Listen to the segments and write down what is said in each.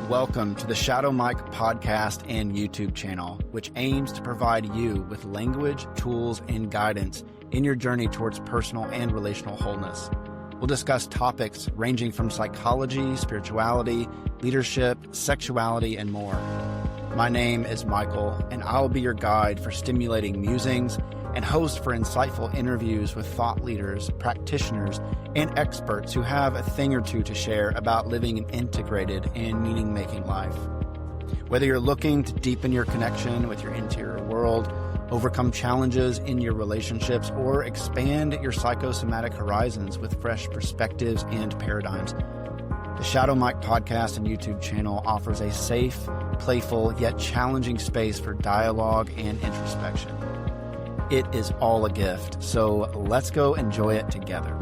Welcome to the Shadow Mike podcast and YouTube channel, which aims to provide you with language, tools, and guidance in your journey towards personal and relational wholeness. We'll discuss topics ranging from psychology, spirituality, leadership, sexuality, and more. My name is Michael, and I'll be your guide for stimulating musings and host for insightful interviews with thought leaders, practitioners, and experts who have a thing or two to share about living an integrated and meaning-making life. Whether you're looking to deepen your connection with your interior world, overcome challenges in your relationships, or expand your psychosomatic horizons with fresh perspectives and paradigms, the Shadow Mike podcast and YouTube channel offers a safe, playful, yet challenging space for dialogue and introspection. It is all a gift, so let's go enjoy it together.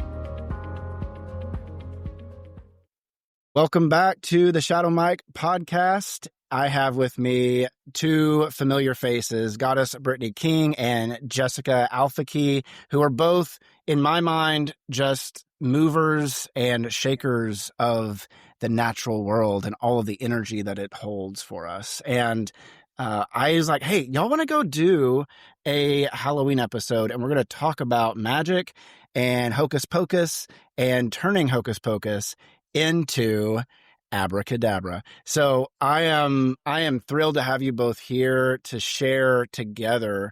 Welcome back to the Shadow Mike podcast. I have with me two familiar faces, Goddess Brittney King and Jessica Alfaqih, who are both, in my mind, just movers and shakers of the natural world and all of the energy that it holds for us. And I was like, hey, y'all want to go do a Halloween episode, and we're going to talk about magic and Hocus Pocus and turning Hocus Pocus into Abracadabra. So I am thrilled to have you both here to share together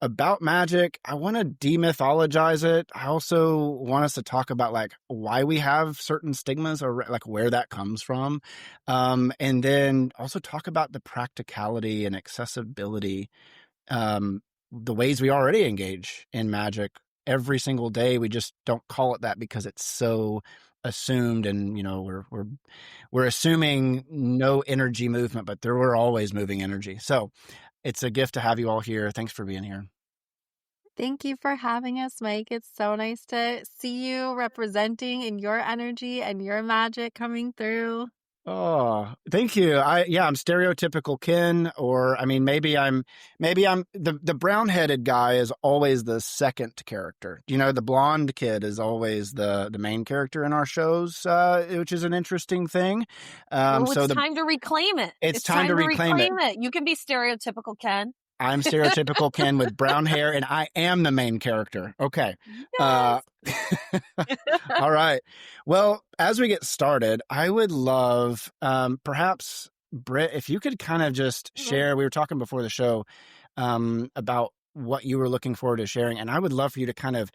about magic. I want to demythologize it. I also want us to talk about like why we have certain stigmas or like where that comes from. And then also talk about the practicality and accessibility, the ways we already engage in magic every single day. We just don't call it that because it's so assumed, and we're assuming no energy movement, but we're always moving energy. So it's a gift to have you all here. Thanks for being here. Thank you for having us, Mike. It's so nice to see you representing in your energy and your magic coming through. Oh, thank you. I'm stereotypical Ken, or I mean, maybe I'm the brown-headed guy is always the second character. The blonde kid is always the main character in our shows, which is an interesting thing. It's time to reclaim it. It's time to reclaim it. You can be stereotypical Ken. I'm stereotypical Ken with brown hair, and I am the main character. Okay. Yes. All right. Well, as we get started, I would love, perhaps, Britt, if you could kind of just share, we were talking before the show about what you were looking forward to sharing, and I would love for you to kind of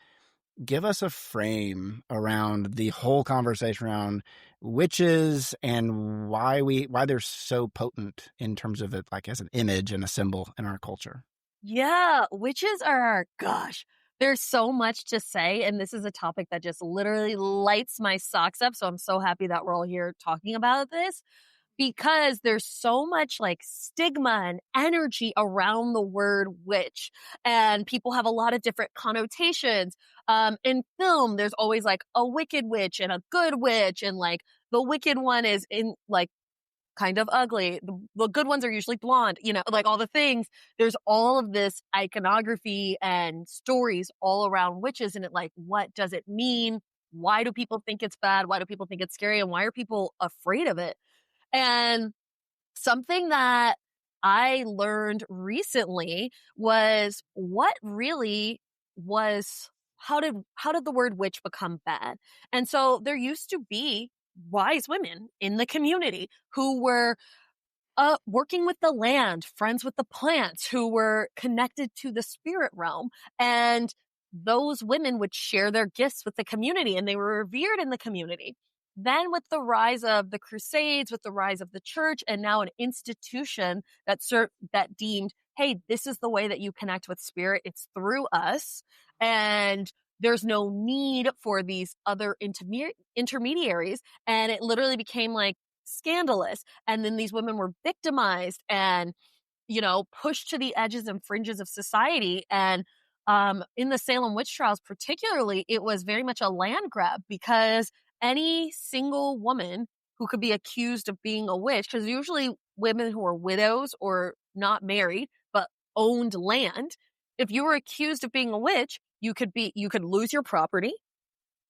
give us a frame around the whole conversation around witches and why they're so potent in terms of it, like as an image and a symbol in our culture. Yeah, witches are, there's so much to say, and this is a topic that just literally lights my socks up. So I'm so happy that we're all here talking about this, because there's so much like stigma and energy around the word witch, and people have a lot of different connotations. In film, there's always like a wicked witch and a good witch, and like the wicked one is in like kind of ugly. The good ones are usually blonde, like all the things. There's all of this iconography and stories all around witches, and what does it mean? Why do people think it's bad? Why do people think it's scary? And why are people afraid of it? And something that I learned recently was how did the word witch become bad? And so there used to be wise women in the community who were working with the land, friends with the plants, who were connected to the spirit realm. And those women would share their gifts with the community, and they were revered in the community. Then with the rise of the Crusades, with the rise of the church, and now an institution that deemed, hey, this is the way that you connect with spirit. It's through us. And there's no need for these other intermediaries. And it literally became like scandalous. And then these women were victimized and, pushed to the edges and fringes of society. And in the Salem witch trials particularly, it was very much a land grab, because any single woman who could be accused of being a witch, because usually women who are widows or not married but owned land, if you were accused of being a witch, you could lose your property,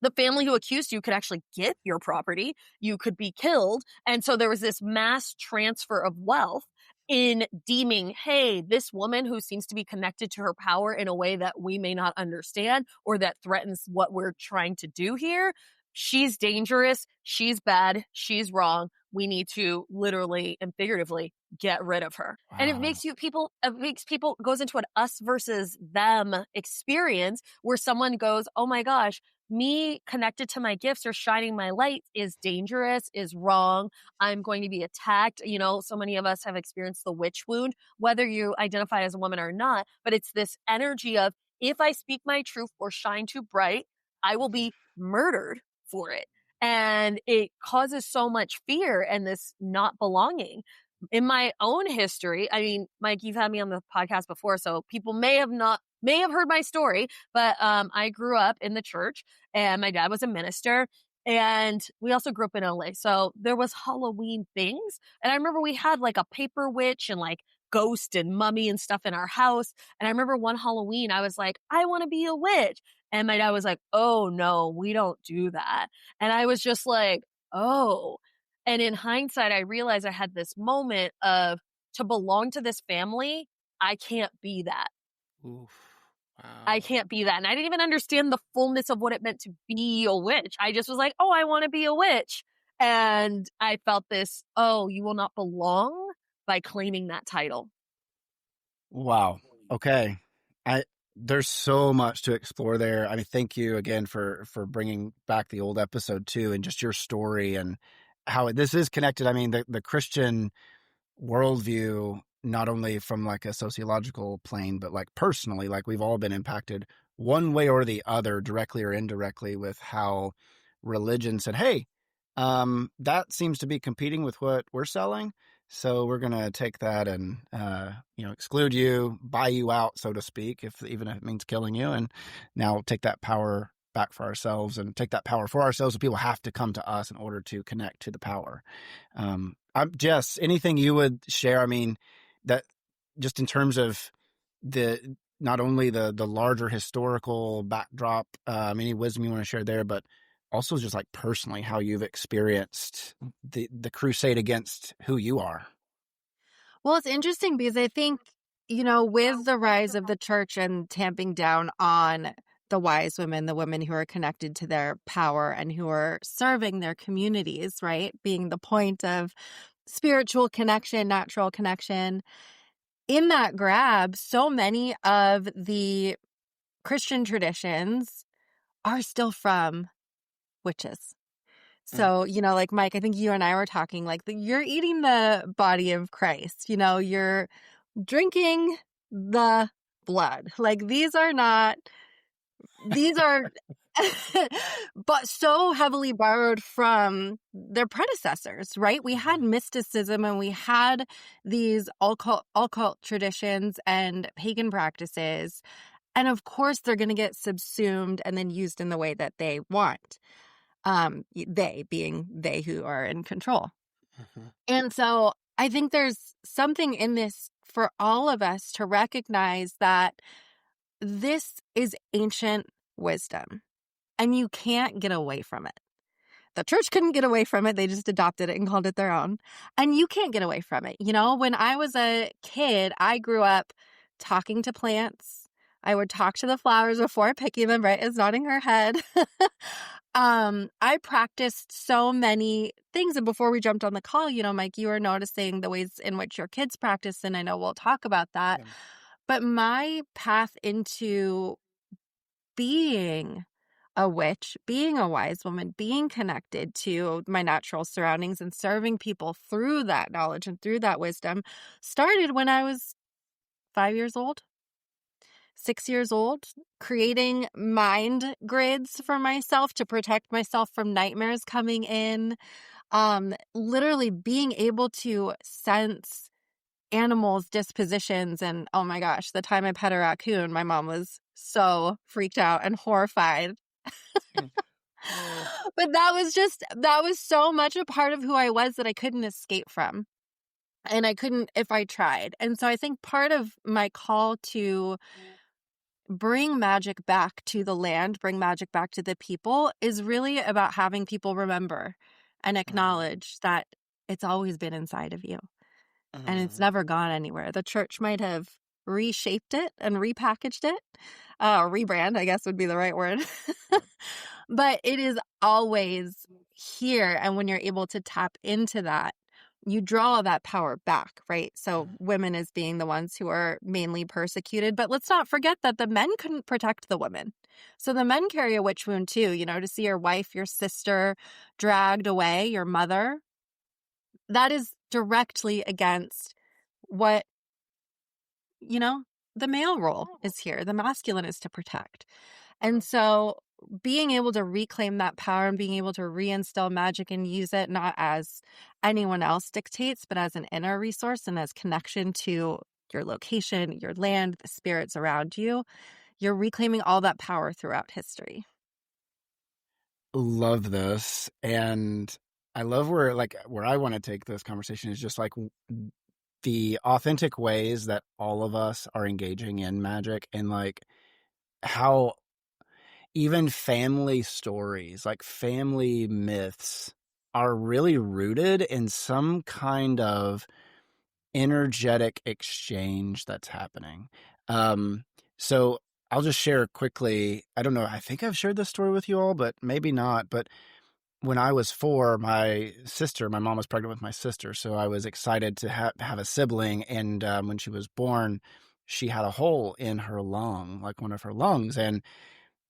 the family who accused you could actually get your property. You could be killed. And so there was this mass transfer of wealth in deeming, hey, this woman who seems to be connected to her power in a way that we may not understand or that threatens what we're trying to do here, she's dangerous, she's bad, she's wrong. We need to literally and figuratively get rid of her. Wow. And it makes people goes into an us versus them experience where someone goes, oh my gosh, me connected to my gifts or shining my light is dangerous, is wrong. I'm going to be attacked. You know, so many of us have experienced the witch wound, whether you identify as a woman or not, but it's this energy of, if I speak my truth or shine too bright, I will be murdered for it. And it causes so much fear and this not belonging. In my own history, I mean, Mike, you've had me on the podcast before, so people may have heard my story, but I grew up in the church and my dad was a minister, and we also grew up in LA. So there was Halloween things. And I remember we had like a paper witch and like ghost and mummy and stuff in our house. And I remember one Halloween, I was like, I want to be a witch. And my dad was like, oh no, we don't do that. And I was just like, oh. And in hindsight, I realized I had this moment of, to belong to this family, I can't be that. Oof. Wow. I can't be that. And I didn't even understand the fullness of what it meant to be a witch. I just was like, oh, I want to be a witch. And I felt this, oh, you will not belong by claiming that title. Wow. Okay. There's so much to explore there. I mean, thank you again for bringing back the old episode too, and just your story and how this is connected. I mean, the Christian worldview, not only from like a sociological plane, but like personally, like we've all been impacted one way or the other, directly or indirectly, with how religion said, hey, that seems to be competing with what we're selling. So we're going to take that and, exclude you, buy you out, so to speak, even if it means killing you. And now take that power back for ourselves and take that power for ourselves. So people have to come to us in order to connect to the power. Jess, anything you would share? I mean, that just in terms of not only the larger historical backdrop, any wisdom you want to share there, but also just like personally how you've experienced the crusade against who you are. Well, it's interesting because I think, with the rise of the church and tamping down on the wise women, the women who are connected to their power and who are serving their communities, right? Being the point of spiritual connection, natural connection. In that grab, so many of the Christian traditions are still from witches. So, like Mike, I think you and I were talking, like you're eating the body of Christ, you're drinking the blood. Like these are but so heavily borrowed from their predecessors, right? We had mysticism and we had these occult traditions and pagan practices. And of course, they're going to get subsumed and then used in the way that they want. They being they who are in control. Mm-hmm. And so I think there's something in this for all of us to recognize that this is ancient wisdom and you can't get away from it. The church couldn't get away from it. They just adopted it and called it their own. And you can't get away from it. When I was a kid, I grew up talking to plants. I would talk to the flowers before picking them. Britt is nodding her head. I practiced so many things. And before we jumped on the call, Mike, you were noticing the ways in which your kids practice. And I know we'll talk about that. Yeah. But my path into being a witch, being a wise woman, being connected to my natural surroundings and serving people through that knowledge and through that wisdom started when I was 5 years old. 6 years old, creating mind grids for myself to protect myself from nightmares coming in, literally being able to sense animals' dispositions. And oh my gosh, the time I pet a raccoon, my mom was so freaked out and horrified. But that was so much a part of who I was that I couldn't escape from. And I couldn't if I tried. And so I think part of my call to bring magic back to the land, bring magic back to the people is really about having people remember and acknowledge that it's always been inside of you and it's never gone anywhere. The church might have reshaped it and repackaged it. Rebrand, I guess would be the right word. But it is always here. And when you're able to tap into that, you draw that power back, right? So women as being the ones who are mainly persecuted. But let's not forget that the men couldn't protect the women. So the men carry a witch wound too, to see your wife, your sister dragged away, your mother. That is directly against what, the male role is here. The masculine is to protect. And so being able to reclaim that power and being able to reinstill magic and use it not as anyone else dictates, but as an inner resource and as connection to your location, your land, the spirits around you, you're reclaiming all that power throughout history. Love this. And I love where I want to take this conversation is just like the authentic ways that all of us are engaging in magic, and like how even family stories, like family myths, are really rooted in some kind of energetic exchange that's happening. So I'll just share quickly. I don't know. I think I've shared this story with you all, but maybe not. But when I was 4, my mom was pregnant with my sister. So I was excited to have a sibling. And when she was born, she had a hole in her lung, like one of her lungs. And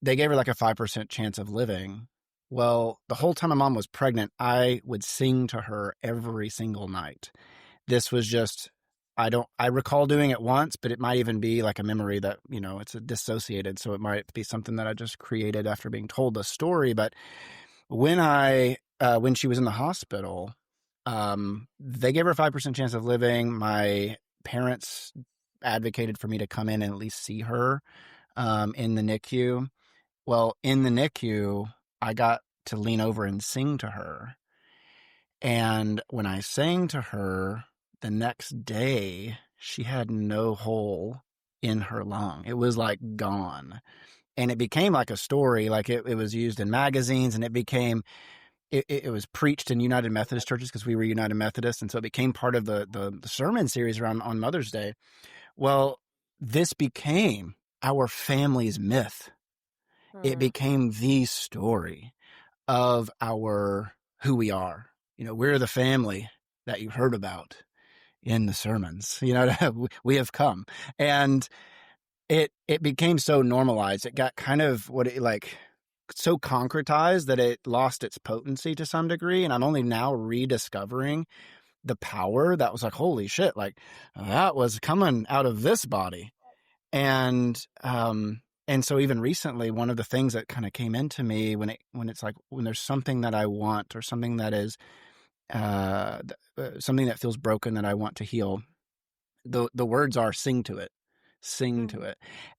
they gave her like a 5% chance of living. Well, the whole time my mom was pregnant, I would sing to her every single night. This was just, I recall doing it once, but it might even be like a memory that, it's dissociated. So it might be something that I just created after being told the story. But when she was in the hospital, they gave her a 5% chance of living. My parents advocated for me to come in and at least see her in the NICU. Well, in the NICU, I got to lean over and sing to her. And when I sang to her, the next day, she had no hole in her lung. It was like gone. And it became like a story, like it was used in magazines, and it was preached in United Methodist churches because we were United Methodists. And so it became part of the sermon series around on Mother's Day. Well, this became our family's myth. It became the story of who we are. We're the family that you heard about in the sermons. We have come. And it became so normalized. It got kind of so concretized that it lost its potency to some degree. And I'm only now rediscovering the power that was like, holy shit, like that was coming out of this body. And so even recently, one of the things that kind of came into me when it's like, when there's something that I want, or something that is something that feels broken that I want to heal, the words are sing to it.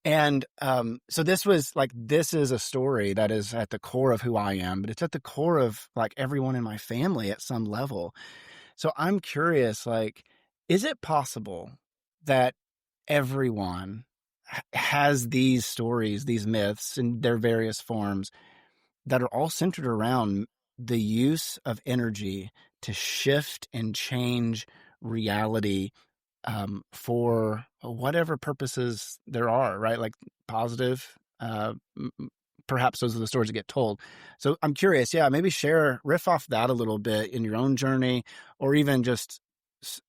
And so this is a story that is at the core of who I am, but it's at the core of like everyone in my family at some level. So I'm curious, like, is it possible that everyone has these stories, these myths in their various forms that are all centered around the use of energy to shift and change reality for whatever purposes there are, right? Like positive, perhaps those are the stories that get told. So I'm curious, maybe riff off that a little bit in your own journey, or even just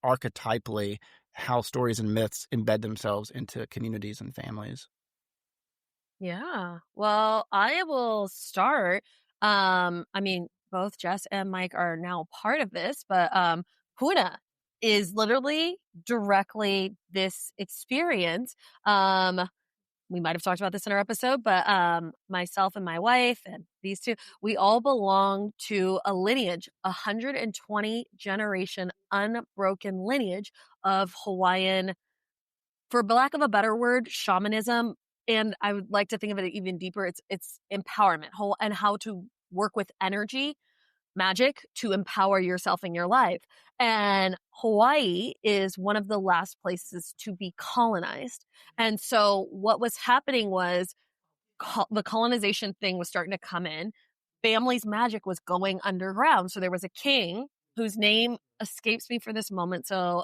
archetypally how stories and myths embed themselves into communities and families. Yeah. Well, I will start. Both Jess and Mike are now part of this, but Puna is literally directly this experience. We might have talked about this in our episode, but myself and my wife and these two, we all belong to a lineage, 120 generation unbroken lineage of Hawaiian, for lack of a better word, shamanism. And I would like to think of it even deeper. It's empowerment, and how to work with energy magic to empower yourself in your life. And Hawaii is one of the last places to be colonized. And so what was happening was the colonization thing was starting to come in. Family's magic was going underground. So there was a king whose name escapes me for this moment. So,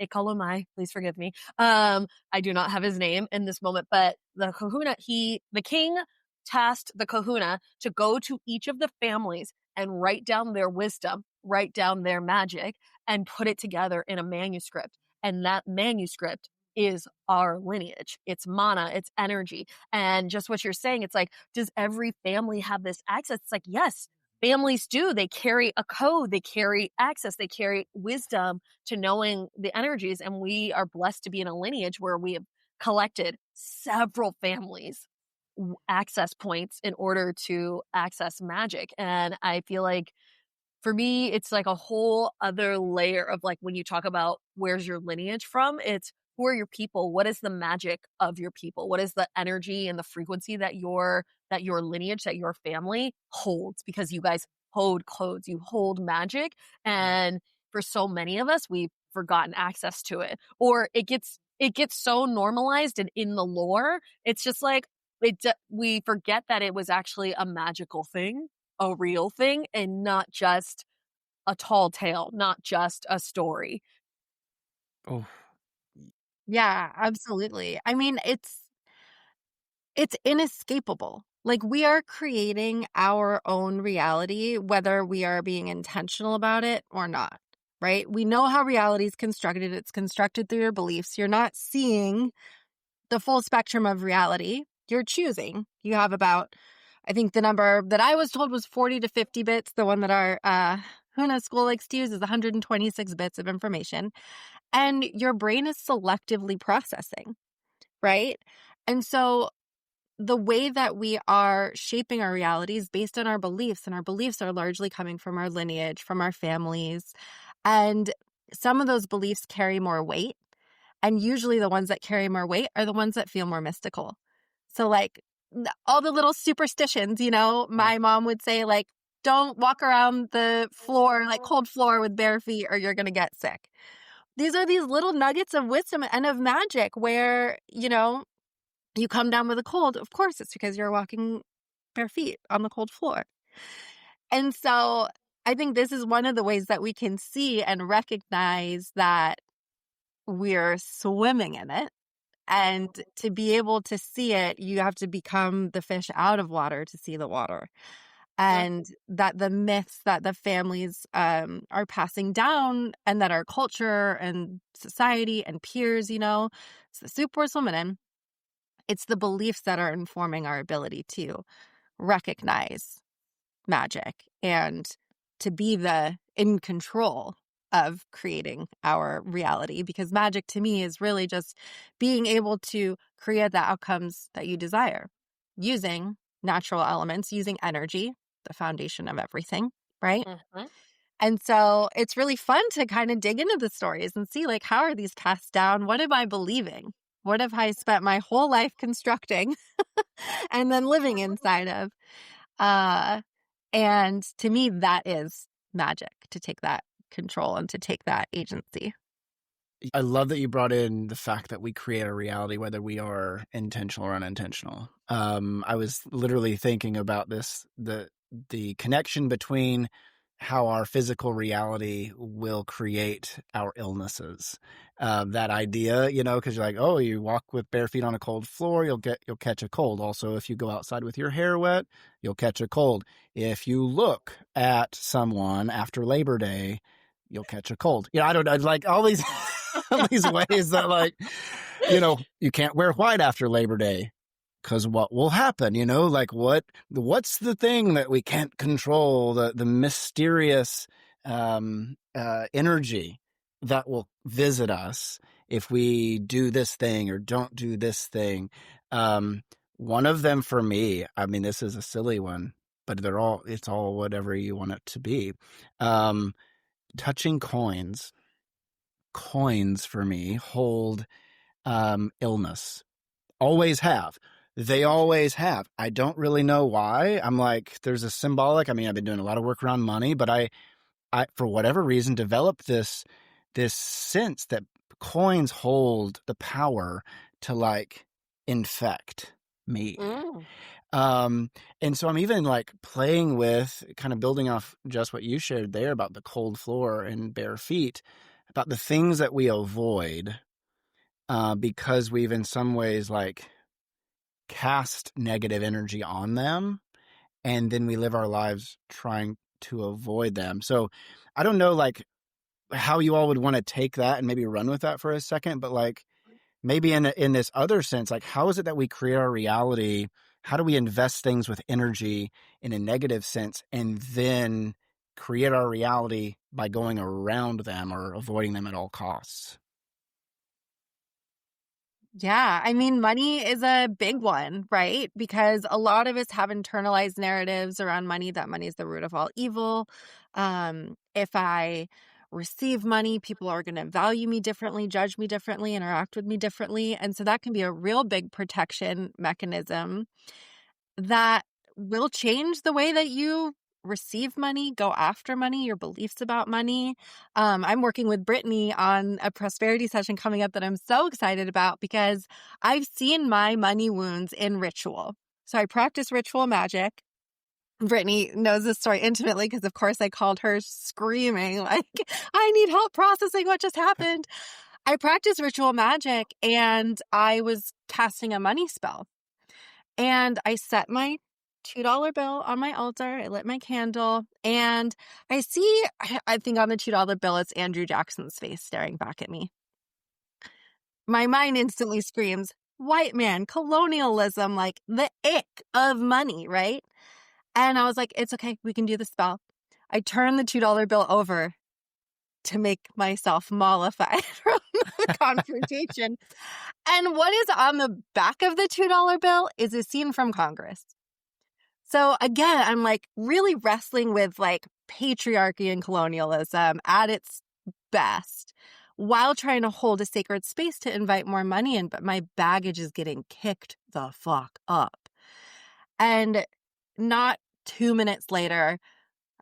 Ikalomai, please forgive me. I do not have his name in this moment, but the kahuna, the king tasked the kahuna to go to each of the families and write down their wisdom, write down their magic, and put it together in a manuscript. And that manuscript is our lineage. It's mana, it's energy. And just what you're saying, it's like, does every family have this access? It's like, yes, families do. They carry a code, they carry access, they carry wisdom to knowing the energies. And we are blessed to be in a lineage where we have collected several families access points in order to access magic. And I feel like for me, it's like a whole other layer of like when you talk about where's your lineage from, it's who are your people? What is the magic of your people? What is the energy and the frequency that your lineage, that your family holds? Because you guys hold codes, you hold magic. And for so many of us, we've forgotten access to it. Or it gets so normalized and in the lore, it's just like we forget that it was actually a magical thing, a real thing, and not just a tall tale, not just a story. Oh, Yeah, absolutely. I mean, it's inescapable. Like we are creating our own reality, whether we are being intentional about it or not, right? We know how reality is constructed. It's constructed through your beliefs. You're not seeing the full spectrum of reality. You're choosing. You have about, I think the number that I was told was 40 to 50 bits. The one that our Huna school likes to use is 126 bits of information. And your brain is selectively processing, right? And so the way that we are shaping our reality is based on our beliefs, and our beliefs are largely coming from our lineage, from our families. And some of those beliefs carry more weight. And usually the ones that carry more weight are the ones that feel more mystical. So like all the little superstitions, my mom would say like, don't walk around the floor, like cold floor with bare feet or you're going to get sick. These are these little nuggets of wisdom and of magic where, you come down with a cold. Of course, it's because you're walking bare feet on the cold floor. And so I think this is one of the ways that we can see and recognize that we're swimming in it. And to be able to see it, you have to become the fish out of water to see the water. And that the myths that the families are passing down and that our culture and society and peers, it's the soup we're swimming in. It's the beliefs that are informing our ability to recognize magic and to be in control of creating our reality, because magic to me is really just being able to create the outcomes that you desire using natural elements, using energy, the foundation of everything, right? Mm-hmm. And so it's really fun to kind of dig into the stories and see like, how are these passed down? What am I believing? What have I spent my whole life constructing and then living inside of? And to me, that is magic, to take that control and to take that agency. I love that you brought in the fact that we create a reality, whether we are intentional or unintentional. I was literally thinking about this, the connection between how our physical reality will create our illnesses. That idea, because you're like, oh, you walk with bare feet on a cold floor, you'll catch a cold. Also, if you go outside with your hair wet, you'll catch a cold. If you look at someone after Labor Day, you'll catch a cold. I don't know, like all these these ways that like, you can't wear white after Labor Day. Because what will happen, like what's the thing that we can't control, the mysterious energy that will visit us if we do this thing or don't do this thing. One of them for me, I mean, this is a silly one, but it's all whatever you want it to be. Touching coins for me hold illness. Always have. They always have. I don't really know why. I'm like, there's a symbolic. I mean, I've been doing a lot of work around money, but I for whatever reason, developed this sense that coins hold the power to like infect me. And so I'm even like playing with, kind of building off just what you shared there about the cold floor and bare feet, about the things that we avoid because we've in some ways like cast negative energy on them, and then we live our lives trying to avoid them. So I don't know like how you all would want to take that and maybe run with that for a second, but like maybe in this other sense, like how is it that we create our reality? How do we invest things with energy in a negative sense and then create our reality by going around them or avoiding them at all costs? Yeah, I mean, money is a big one, right? Because a lot of us have internalized narratives around money, that money is the root of all evil. If I receive money, people are going to value me differently, judge me differently, interact with me differently. And so that can be a real big protection mechanism that will change the way that you receive money, go after money, your beliefs about money. I'm working with Brittney on a prosperity session coming up that I'm so excited about because I've seen my money wounds in ritual. So I practice ritual magic. Brittney knows this story intimately because, of course, I called her screaming, like, I need help processing what just happened. I practice ritual magic and I was casting a money spell. And I set my $2 bill on my altar. I lit my candle and I see, I think on the $2 bill, it's Andrew Jackson's face staring back at me. My mind instantly screams, white man, colonialism, like the ick of money, right? And I was like, it's okay. We can do the spell. I turned the $2 bill over to make myself mollified from the confrontation. And what is on the back of the $2 bill is a scene from Congress. So again, I'm like really wrestling with like patriarchy and colonialism at its best while trying to hold a sacred space to invite more money in. But my baggage is getting kicked the fuck up. And not 2 minutes later,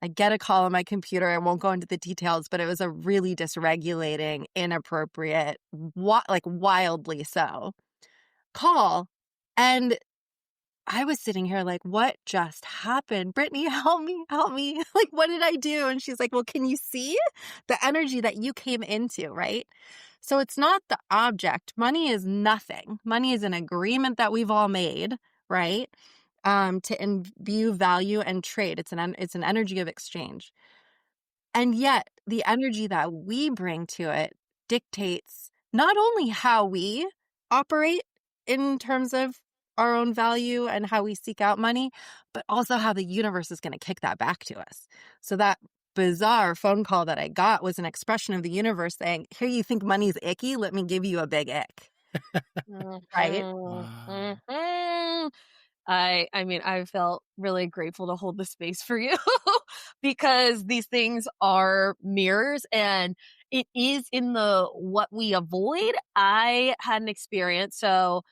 I get a call on my computer. I won't go into the details, but it was a really dysregulating, inappropriate, like wildly so call. And I was sitting here like, what just happened? Brittney, help me, help me. Like, what did I do? And she's like, well, can you see the energy that you came into, right? So it's not the object. Money is nothing. Money is an agreement that we've all made, right? To imbue value and trade. It's an energy of exchange. And yet the energy that we bring to it dictates not only how we operate in terms of our own value and how we seek out money, but also how the universe is going to kick that back to us. So that bizarre phone call that I got was an expression of the universe saying, here, you think money's icky? Let me give you a big ick. Right? Mm-hmm. I mean, I felt really grateful to hold the space for you because these things are mirrors and it is in the what we avoid. I had an experience. So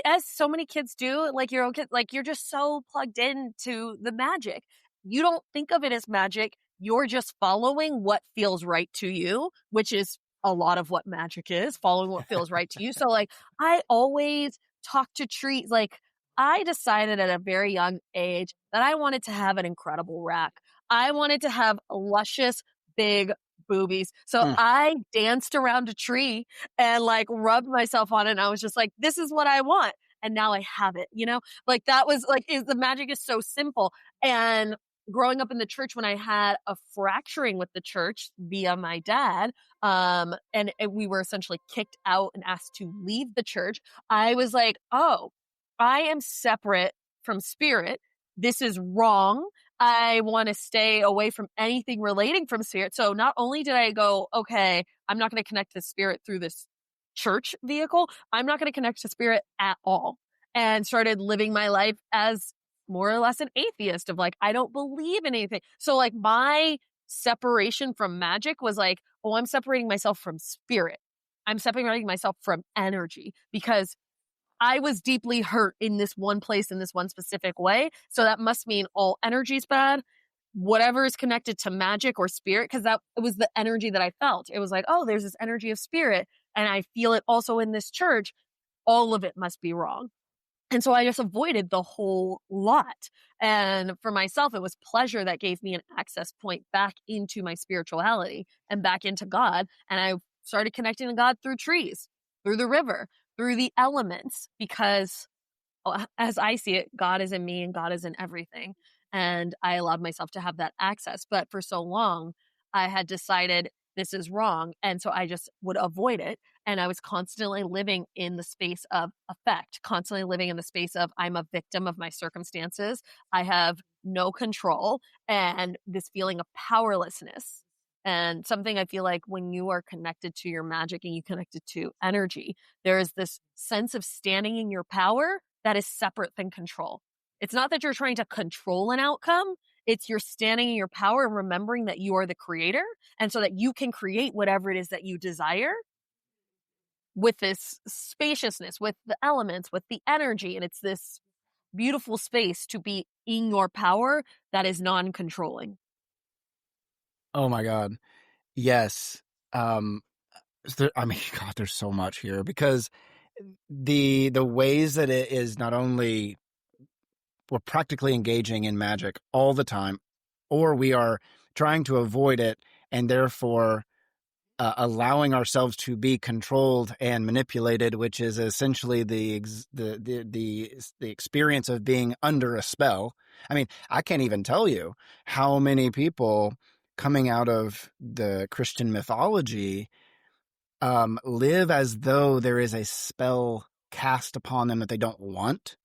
as so many kids do, like your own kid, like you're just so plugged into the magic. You don't think of it as magic. You're just following what feels right to you, which is a lot of what magic is, following what feels right to you. So like I always talk to trees. Like I decided at a very young age that I wanted to have an incredible rack. I wanted to have luscious, big boobies. So I danced around a tree and like rubbed myself on it. And I was just like, this is what I want. And now I have it, you know, like that was like, the magic is so simple. And growing up in the church, when I had a fracturing with the church via my dad, and we were essentially kicked out and asked to leave the church, I was like, oh, I am separate from spirit. This is wrong. I want to stay away from anything relating from spirit. So not only did I go, okay, I'm not going to connect to spirit through this church vehicle, I'm not going to connect to spirit at all. And started living my life as more or less an atheist of like, I don't believe in anything. So like my separation from magic was like, oh, I'm separating myself from spirit. I'm separating myself from energy because I was deeply hurt in this one place in this one specific way. So that must mean all energy's bad. Whatever is connected to magic or spirit, because that it was the energy that I felt. It was like, oh, there's this energy of spirit, and I feel it also in this church. All of it must be wrong. And so I just avoided the whole lot. And for myself, it was pleasure that gave me an access point back into my spirituality and back into God. And I started connecting to God through trees, through the river, through the elements, because as I see it, God is in me and God is in everything. And I allowed myself to have that access. But for so long, I had decided this is wrong. And so I just would avoid it. And I was constantly living in the space of effect, constantly living in the space of I'm a victim of my circumstances. I have no control, and this feeling of powerlessness. And something I feel like when you are connected to your magic and you connected to energy, there is this sense of standing in your power that is separate than control. It's not that you're trying to control an outcome. It's you're standing in your power and remembering that you are the creator. And so that you can create whatever it is that you desire with this spaciousness, with the elements, with the energy. And it's this beautiful space to be in your power that is non-controlling. Oh my God. Yes. I mean, God, there's so much here, because the ways that it is not only we're practically engaging in magic all the time, or we are trying to avoid it and therefore allowing ourselves to be controlled and manipulated, which is essentially the experience of being under a spell. I mean, I can't even tell you how many people coming out of the Christian mythology live as though there is a spell cast upon them that they don't want.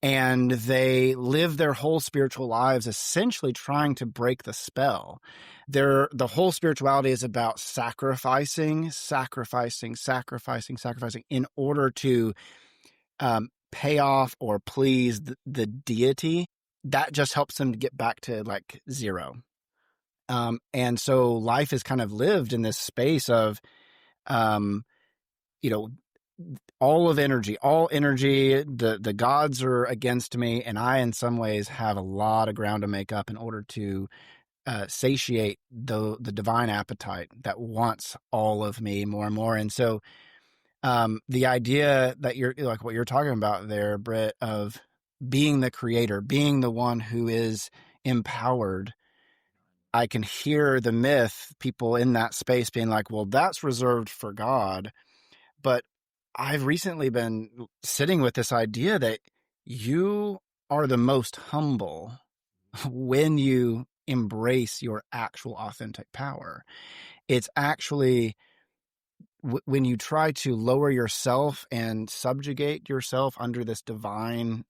And they live their whole spiritual lives essentially trying to break the spell. The whole spirituality is about sacrificing in order to pay off or please the deity. That just helps them to get back to like zero. And so life is kind of lived in this space of, you know, all energy, the gods are against me, and I, in some ways, have a lot of ground to make up in order to satiate the divine appetite that wants all of me more and more. And so, the idea that you're like what you're talking about there, Britt, of being the creator, being the one who is empowered. I can hear the myth, people in that space being like, well, that's reserved for God. But I've recently been sitting with this idea that you are the most humble when you embrace your actual authentic power. It's actually when you try to lower yourself and subjugate yourself under this divine,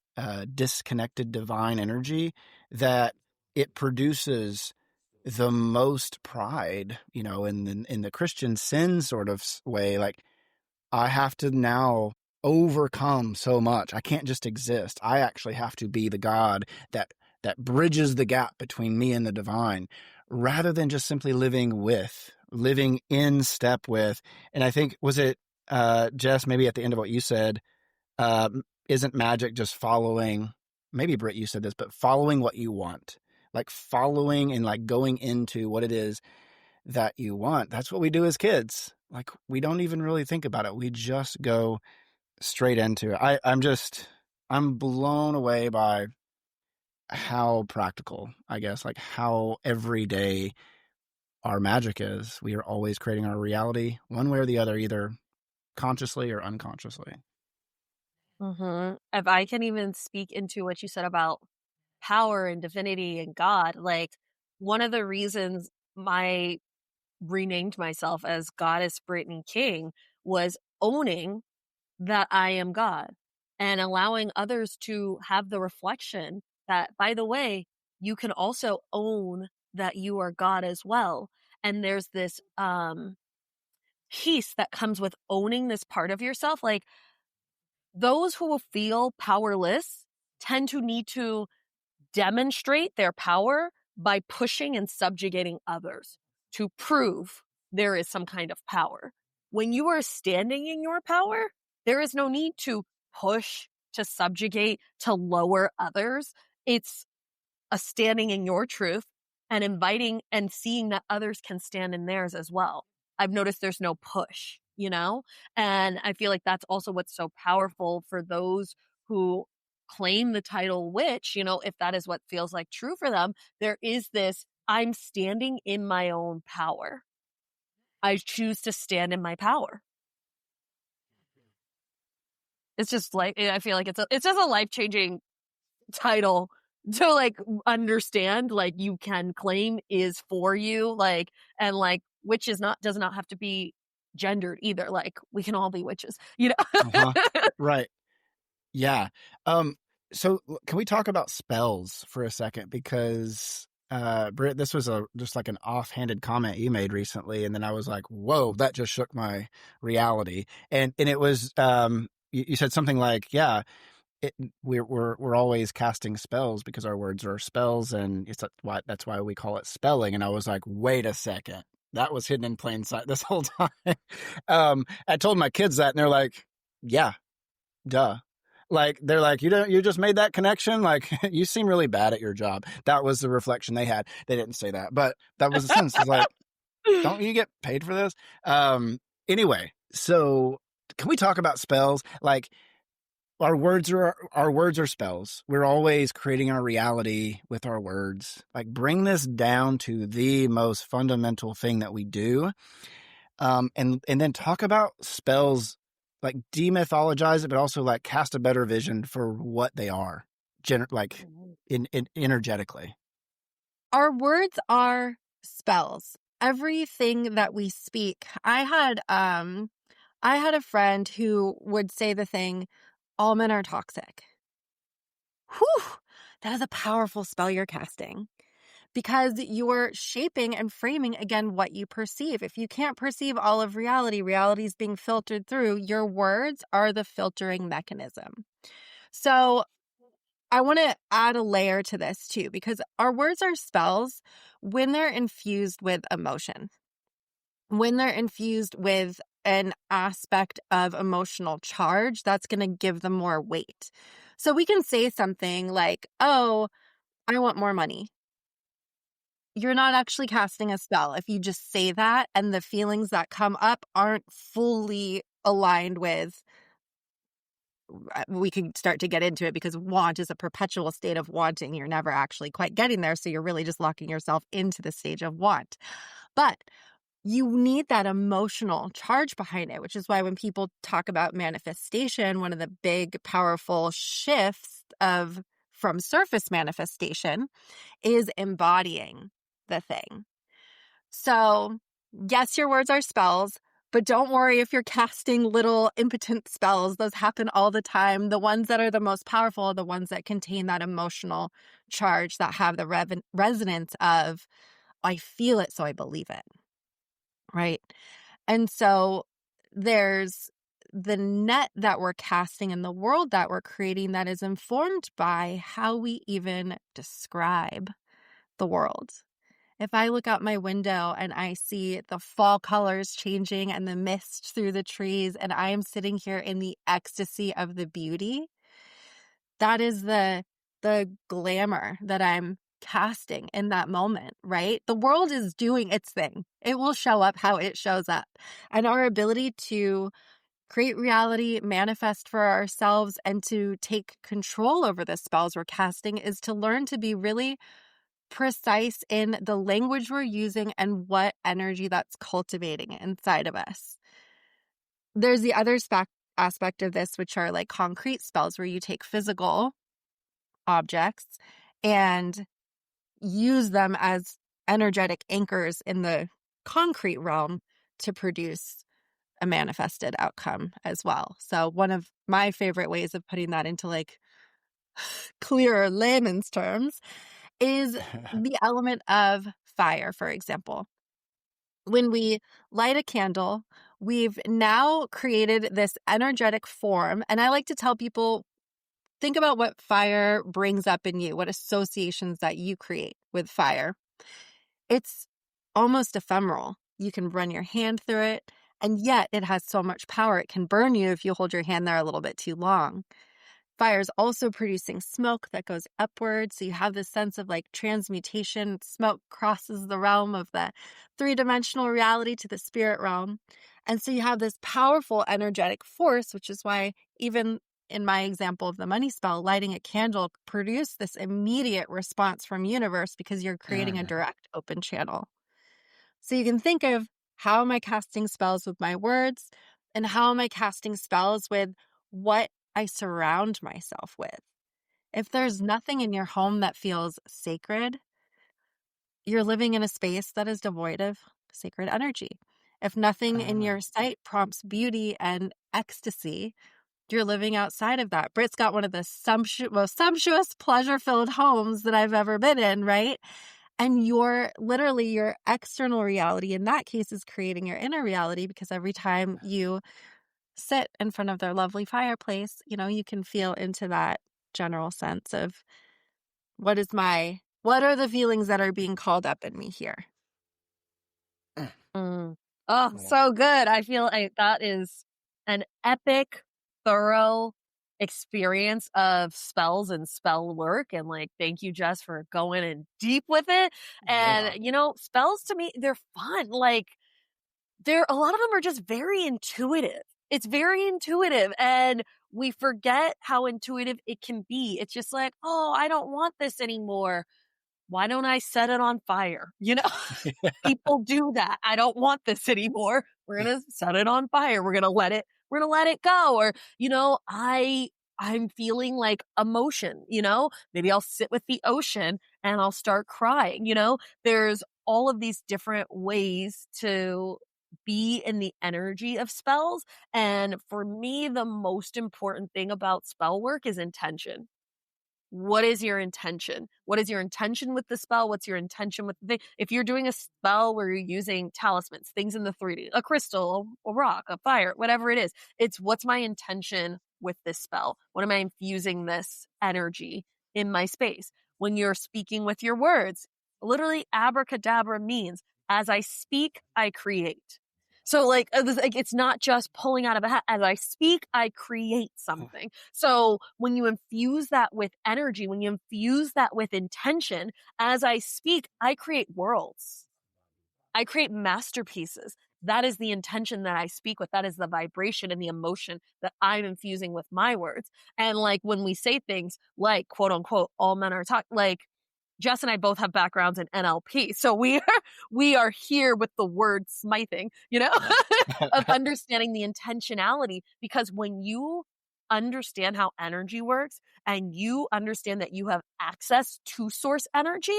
disconnected divine energy, that it produces the most pride, in the Christian sin sort of way. Like, I have to now overcome so much. I can't just exist. I actually have to be the God that bridges the gap between me and the divine, rather than just simply living in step with. And I think, was it, Jess, maybe at the end of what you said, isn't magic just following, maybe Britt, you said this, but following what you want, like following and like going into what it is that you want. That's what we do as kids. Like, we don't even really think about it. We just go straight into it. I'm blown away by how practical, I guess, like how everyday our magic is. We are always creating our reality one way or the other, either consciously or unconsciously. Mm-hmm. If I can even speak into what you said about power and divinity and God, like one of the reasons I renamed myself as Goddess Brittney King was owning that I am God and allowing others to have the reflection that, by the way, you can also own that you are God as well. And there's this peace that comes with owning this part of yourself. Like, those who will feel powerless tend to need to demonstrate their power by pushing and subjugating others to prove there is some kind of power. When you are standing in your power, there is no need to push, to subjugate, to lower others. It's a standing in your truth and inviting and seeing that others can stand in theirs as well. I've noticed there's no push, you know? And I feel like that's also what's so powerful for those who claim the title witch, you know, if that is what feels like true for them, there is this, I'm standing in my own power. I choose to stand in my power. It's just like, I feel like it's just a life-changing title to like understand, like you can claim is for you, like, and like witch does not have to be gendered either. Like we can all be witches, you know? Uh-huh. Right. Yeah. So can we talk about spells for a second? Because Britt, this was just like an offhanded comment you made recently, and then I was like, whoa, that just shook my reality. And it was you said something like, yeah, we're always casting spells because our words are spells, and that's why we call it spelling. And I was like, wait a second, that was hidden in plain sight this whole time. I told my kids that, and they're like, yeah, duh. Like, they're like, you just made that connection. Like, you seem really bad at your job. That was the reflection they had. They didn't say that, but that was the sense. It's like, don't you get paid for this? Anyway, so can we talk about spells? Like, our words are spells. We're always creating our reality with our words. Like, bring this down to the most fundamental thing that we do. And then talk about spells, like demythologize it, but also like cast a better vision for what they are, in energetically. Our words are spells. Everything that we speak. I had a friend who would say the thing, all men are toxic. Whew, that is a powerful spell you're casting. Because you're shaping and framing, again, what you perceive. If you can't perceive all of reality, reality is being filtered through. Your words are the filtering mechanism. So I want to add a layer to this too, because our words are spells when they're infused with emotion, when they're infused with an aspect of emotional charge, that's going to give them more weight. So we can say something like, oh, I want more money. You're not actually casting a spell if you just say that and the feelings that come up aren't fully aligned with. We can start to get into it because want is a perpetual state of wanting. You're never actually quite getting there. So you're really just locking yourself into the stage of want. But you need that emotional charge behind it, which is why when people talk about manifestation, one of the big, powerful shifts from surface manifestation is embodying the thing. So, yes, your words are spells, but don't worry if you're casting little impotent spells. Those happen all the time. The ones that are the most powerful are the ones that contain that emotional charge, that have the resonance of, I feel it, so I believe it. Right? And so there's the net that we're casting in the world that we're creating that is informed by how we even describe the world. If I look out my window and I see the fall colors changing and the mist through the trees, and I am sitting here in the ecstasy of the beauty, that is the glamour that I'm casting in that moment, right? The world is doing its thing. It will show up how it shows up. And our ability to create reality, manifest for ourselves, and to take control over the spells we're casting is to learn to be really precise in the language we're using and what energy that's cultivating inside of us. There's the other aspect of this, which are like concrete spells, where you take physical objects and use them as energetic anchors in the concrete realm to produce a manifested outcome as well. So one of my favorite ways of putting that into like clearer layman's terms is the element of fire, for example. When we light a candle, we've now created this energetic form. And I like to tell people, think about what fire brings up in you, what associations that you create with fire. It's almost ephemeral. You can run your hand through it And yet it has so much power. It can burn you if you hold your hand there a little bit too long. Fire is also producing smoke that goes upward. So you have this sense of like transmutation. Smoke crosses the realm of the three-dimensional reality to the spirit realm. And so you have this powerful energetic force, which is why even in my example of the money spell, lighting a candle produced this immediate response from universe because you're creating a direct open channel. So you can think of, how am I casting spells with my words? And how am I casting spells with what I surround myself with? If there's nothing in your home that feels sacred, you're living in a space that is devoid of sacred energy. If nothing in your sight prompts beauty and ecstasy, you're living outside of that. Britt's got one of the most sumptuous, pleasure-filled homes that I've ever been in, right? And your external reality in that case is creating your inner reality, because every time you sit in front of their lovely fireplace, you can feel into that general sense of what are the feelings that are being called up in me here? Oh, so good. I feel like that is an epic, thorough experience of spells and spell work. And like, thank you, Jess, for going in deep with it. And, spells to me, they're fun. Like, a lot of them are just very intuitive. It's very intuitive. And we forget how intuitive it can be. It's just like, oh, I don't want this anymore. Why don't I set it on fire? People do that. I don't want this anymore. We're going to set it on fire. We're going to let it go. Or, I'm feeling like emotion, maybe I'll sit with the ocean and I'll start crying. There's all of these different ways to be in the energy of spells. And for me, the most important thing about spell work is intention. What is your intention? What is your intention with the spell? What's your intention with the thing? If you're doing a spell where you're using talismans, things in the 3D, a crystal, a rock, a fire, whatever it is, it's what's my intention with this spell? What am I infusing this energy in my space? When you're speaking with your words, literally abracadabra means as I speak, I create. So it's not just pulling out of a hat. As I speak, I create something. So when you infuse that with energy, when you infuse that with intention, as I speak, I create worlds. I create masterpieces. That is the intention that I speak with. That is the vibration and the emotion that I'm infusing with my words. And like when we say things like, quote unquote, all men are talking, like, Jess and I both have backgrounds in NLP. So we are here with the word smithing, of understanding the intentionality, because when you understand how energy works and you understand that you have access to source energy,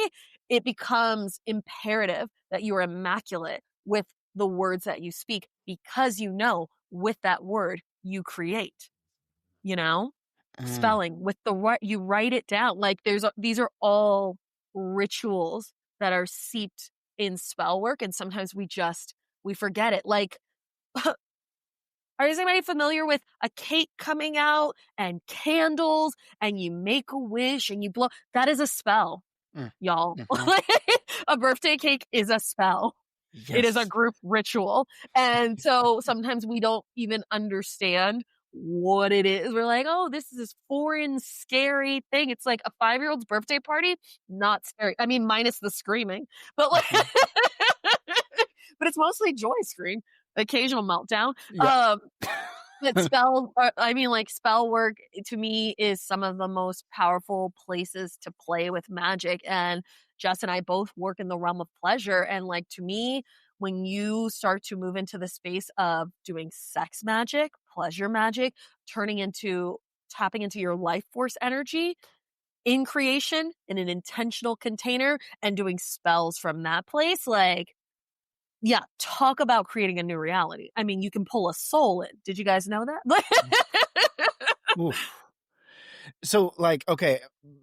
it becomes imperative that you are immaculate with the words that you speak, because with that word you create, spelling with you write it down. Like these are all rituals that are seeped in spell work, and sometimes we forget it. Like, is anybody familiar with a cake coming out and candles and you make a wish and you blow? That is a spell, y'all. A birthday cake is a spell. Yes. It is a group ritual. And so sometimes we don't even understand what it is. We're like, oh, this is this foreign, scary thing. It's like a 5-year-old's birthday party. Not scary. I mean, minus the screaming, but but it's mostly joy scream, occasional meltdown. Yeah. But spell work to me is some of the most powerful places to play with magic. And Jess and I both work in the realm of pleasure. And like, to me, when you start to move into the space of doing sex magic, pleasure magic, tapping into your life force energy in creation in an intentional container and doing spells from that place, like, yeah, talk about creating a new reality. I mean, you can pull a soul in. Did you guys know that? So, okay,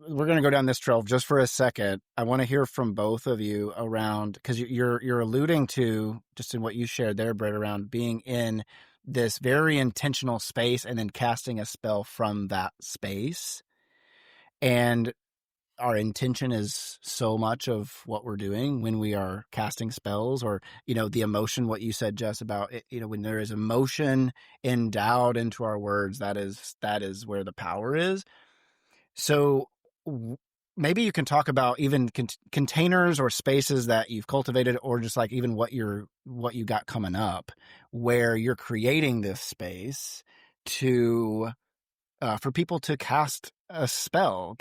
we're going to go down this trail just for a second. I want to hear from both of you around, because you're alluding to, just in what you shared there, Britt, around being in this very intentional space and then casting a spell from that space. And our intention is so much of what we're doing when we are casting spells, or, the emotion, what you said, Jess, about it, when there is emotion endowed into our words, that is where the power is. So maybe you can talk about even containers or spaces that you've cultivated, or just like even what you got coming up, where you're creating this space to for people to cast the spell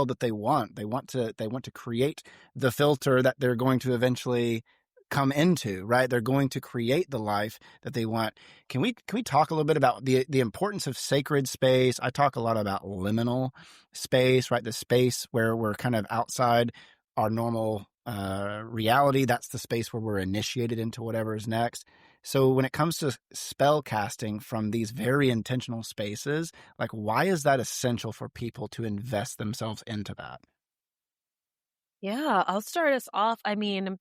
that they want. They want to create the filter that they're going to eventually come into, right? They're going to create the life that they want. Can we talk a little bit about the importance of sacred space? I talk a lot about liminal space, right? The space where we're kind of outside our normal reality. That's the space where we're initiated into whatever is next. So when it comes to spell casting from these very intentional spaces, like, why is that essential for people to invest themselves into that? Yeah, I'll start us off. I mean,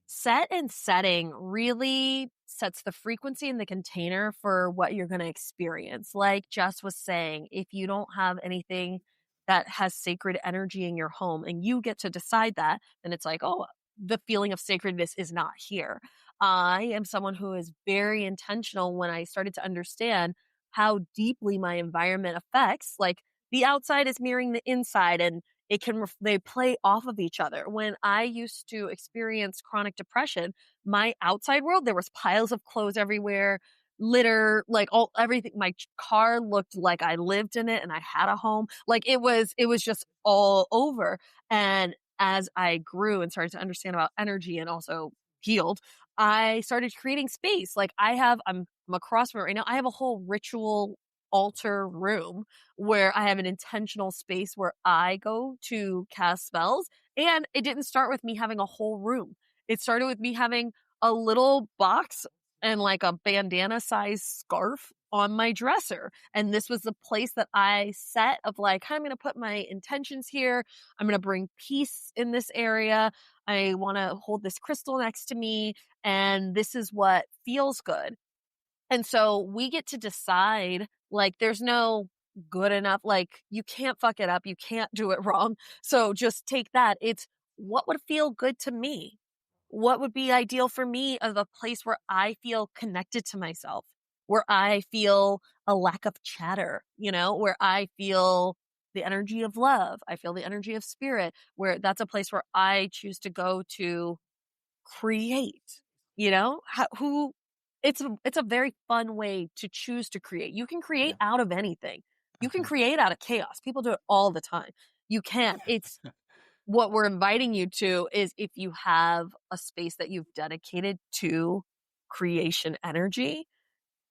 set and setting really sets the frequency in the container for what you're going to experience. Like Jess was saying, if you don't have anything that has sacred energy in your home and you get to decide that, then it's like, oh, the feeling of sacredness is not here. I am someone who is very intentional when I started to understand how deeply my environment affects, like the outside is mirroring the inside, and they play off of each other. When I used to experience chronic depression, my outside world, there was piles of clothes everywhere, litter, like everything. My car looked like I lived in it and I had a home. Like it was just all over. And as I grew and started to understand about energy and also healed, I started creating space. Like I'm across from it right now. I have a whole ritual altar room where I have an intentional space where I go to cast spells. And it didn't start with me having a whole room. It started with me having a little box and like a bandana size scarf on my dresser. And this was the place that I set of like, I'm going to put my intentions here. I'm going to bring peace in this area. I want to hold this crystal next to me. And this is what feels good. And so we get to decide, like, there's no good enough, like, you can't fuck it up. You can't do it wrong. So just take that. It's what would feel good to me? What would be ideal for me of a place where I feel connected to myself, where I feel a lack of chatter, where I feel the energy of love. I feel the energy of spirit, where that's a place where I choose to go to create, who it's a very fun way to choose to create. You can create out of anything. You can create out of chaos. People do it all the time. You can. It's what we're inviting you to is if you have a space that you've dedicated to creation energy,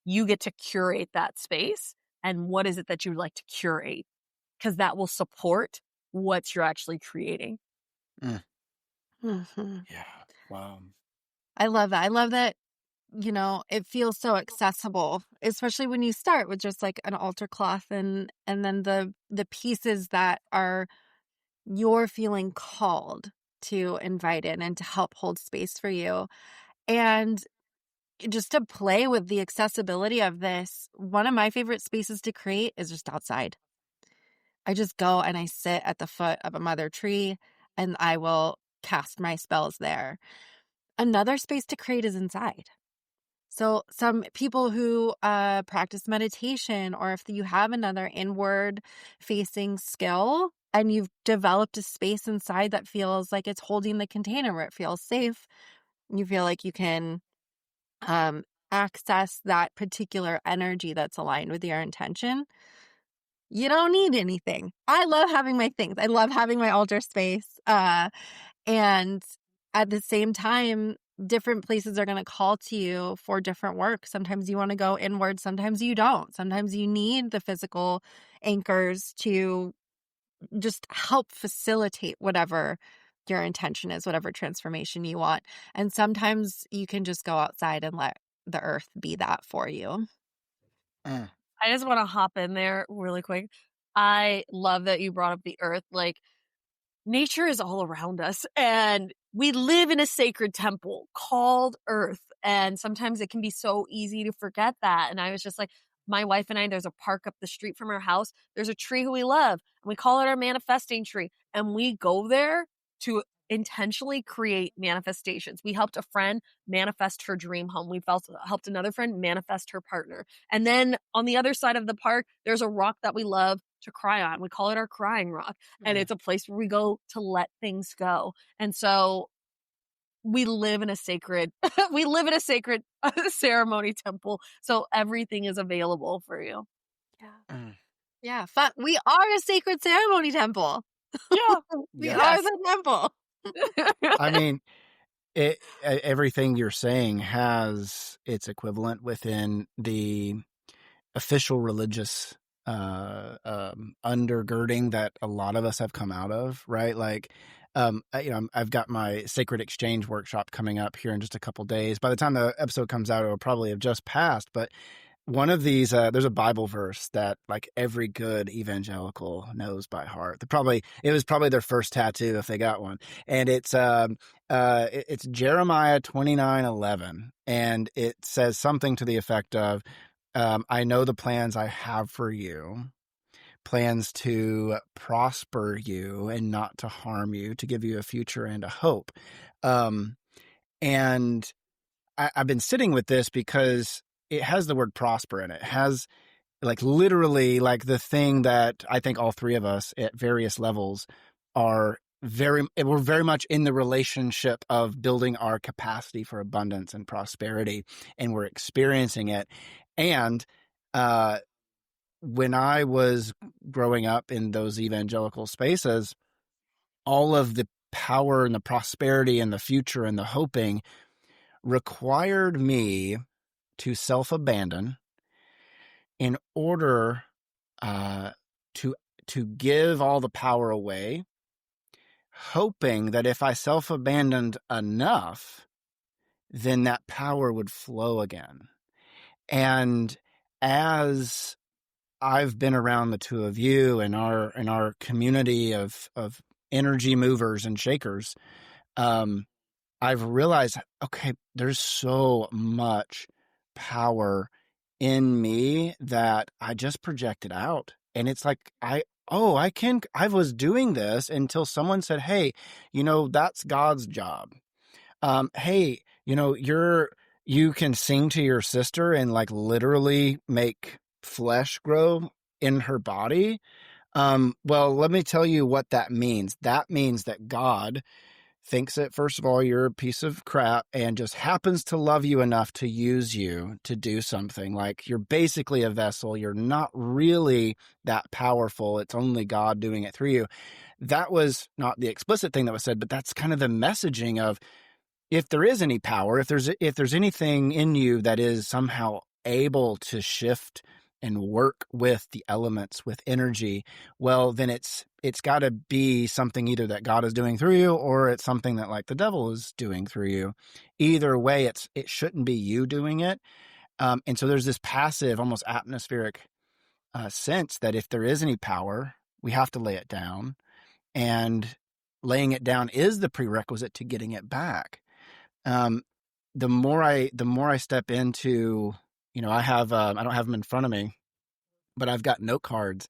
you get to curate that space. And what is it that you'd like to curate? Because that will support what you're actually creating. Mm-hmm. Yeah. Wow. I love that. I love that, it feels so accessible, especially when you start with just like an altar cloth and then the pieces that are you're feeling called to invite in and to help hold space for you. And just to play with the accessibility of this, one of my favorite spaces to create is just outside. I just go and I sit at the foot of a mother tree and I will cast my spells there. Another space to create is inside. So some people who practice meditation, or if you have another inward facing skill and you've developed a space inside that feels like it's holding the container where it feels safe, you feel like you can access that particular energy that's aligned with your intention. You don't need anything. I love having my things. I love having my altar space. And at the same time, different places are going to call to you for different work. Sometimes you want to go inward. Sometimes you don't. Sometimes you need the physical anchors to just help facilitate whatever your intention is, whatever transformation you want. And sometimes you can just go outside and let the earth be that for you. I just want to hop in there really quick. I love that you brought up the earth. Like, nature is all around us, and we live in a sacred temple called Earth. And sometimes it can be so easy to forget that. And I was just like, my wife and I, there's a park up the street from our house. There's a tree who we love, and we call it our manifesting tree. And we go there to intentionally create manifestations. We helped a friend manifest her dream home. We helped another friend manifest her partner. And then on the other side of the park, there's a rock that we love to cry on. We call it our crying rock. And it's a place where we go to let things go. And so we live in a sacred ceremony temple. So everything is available for you. Yeah. Yeah. Fun. We are a sacred ceremony temple. Yeah. We are the temple. I mean, everything you're saying has its equivalent within the official religious undergirding that a lot of us have come out of, right? Like, I've got my Sacred Exchange workshop coming up here in just a couple days. By the time the episode comes out, it will probably have just passed. But one of these, there's a Bible verse that like every good evangelical knows by heart. It was probably their first tattoo if they got one, and it's Jeremiah 29:11, and it says something to the effect of, I know the plans I have for you, plans to prosper you and not to harm you, to give you a future and a hope. And I've been sitting with this because it has the word prosper in it. It has like literally like the thing that I think all three of us at various levels we're very much in the relationship of building our capacity for abundance and prosperity, and we're experiencing it. And when I was growing up in those evangelical spaces, all of the power and the prosperity and the future and the hoping required me to self-abandon in order to give all the power away, hoping that if I self-abandoned enough, then that power would flow again. And as I've been around the two of you and our community of energy movers and shakers, I've realized, okay, there's so much power in me that I just projected out. And it's like, I was doing this until someone said, hey, that's God's job. Hey, you can sing to your sister and like literally make flesh grow in her body. Well, let me tell you what that means. That means that God thinks that, first of all, you're a piece of crap and just happens to love you enough to use you to do something. Like you're basically a vessel. You're not really that powerful. It's only God doing it through you. That was not the explicit thing that was said, but that's kind of the messaging of, if there is any power, if there's anything in you that is somehow able to shift and work with the elements, with energy, well, then it's got to be something either that God is doing through you, or it's something that like the devil is doing through you. Either way, it shouldn't be you doing it. And so there's this passive, almost atmospheric sense that if there is any power, we have to lay it down, and laying it down is the prerequisite to getting it back. The more I step into, I don't have them in front of me, but I've got note cards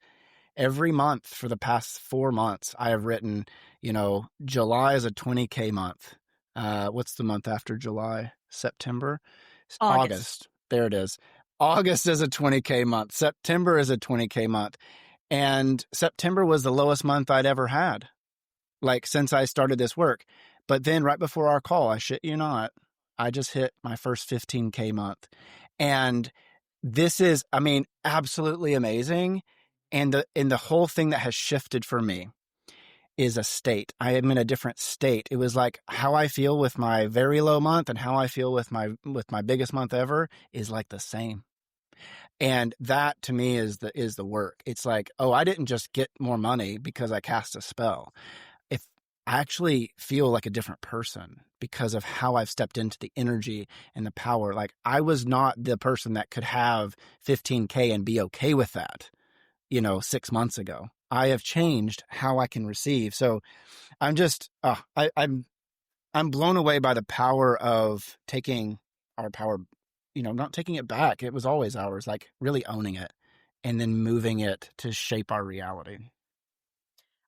every month for the past 4 months. I have written, July is a 20K month. What's the month after July? September? August. There it is. August is a 20K month. September is a 20K month. And September was the lowest month I'd ever had, like since I started this work. But then right before our call, I shit you not, I just hit my first 15K month. And this is, absolutely amazing. And the whole thing that has shifted for me is a state. I am in a different state. It was like how I feel with my very low month and how I feel with my biggest month ever is like the same. And that to me is the work. It's like, oh, I didn't just get more money because I cast a spell. If I actually feel like a different person because of how I've stepped into the energy and the power. Like I was not the person that could have 15K and be okay with that, 6 months ago. I have changed how I can receive. So I'm just, I'm blown away by the power of taking our power not taking it back. It was always ours, like really owning it and then moving it to shape our reality.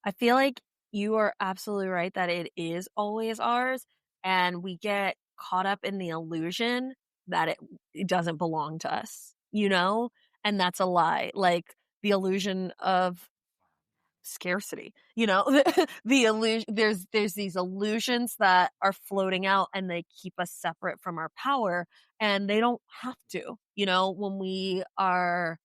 I feel like you are absolutely right that it is always ours, and we get caught up in the illusion that it doesn't belong to us, and that's a lie. Like the illusion of scarcity, the illusion, there's these illusions that are floating out and they keep us separate from our power, and they don't have to, when we are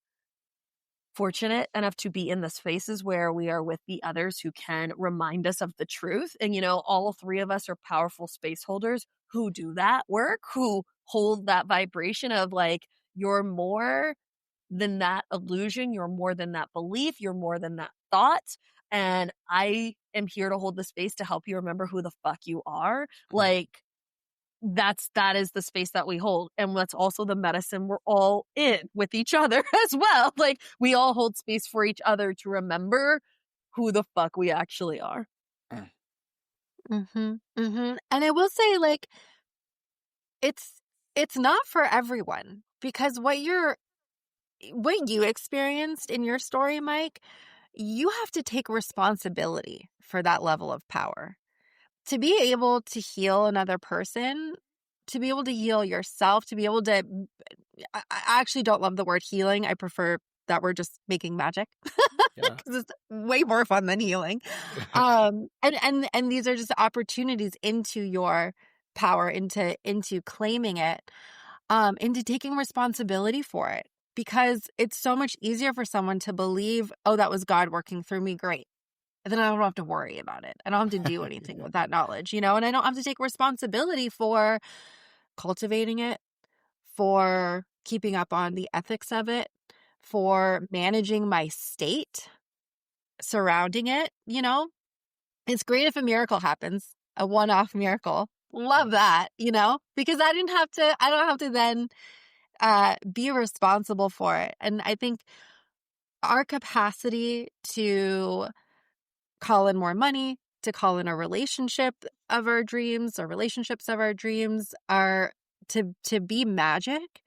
fortunate enough to be in the spaces where we are with the others who can remind us of the truth. And, all three of us are powerful space holders who do that work, who hold that vibration of like, you're more than that illusion. You're more than that belief. You're more than that thought. And I am here to hold the space to help you remember who the fuck you are. Like, that is the space that we hold. And that's also the medicine we're all in with each other as well. Like we all hold space for each other to remember who the fuck we actually are. Mm-hmm. Mm-hmm. And I will say, like, it's not for everyone, because what you experienced in your story, Mike, you have to take responsibility for that level of power. To be able to heal another person, to be able to heal yourself, to be able to, I actually don't love the word healing. I prefer that we're just making magic, because it's way more fun than healing. And these are just opportunities into your power, into claiming it, into taking responsibility for it, because it's so much easier for someone to believe, oh, that was God working through me. Great. And then I don't have to worry about it. I don't have to do anything with that knowledge, and I don't have to take responsibility for cultivating it, for keeping up on the ethics of it, for managing my state surrounding it. It's great if a miracle happens, a one-off miracle. Love that, because I don't have to then be responsible for it. And I think our capacity to call in more money, to call in a relationship of our dreams or relationships of our dreams, are to be magic,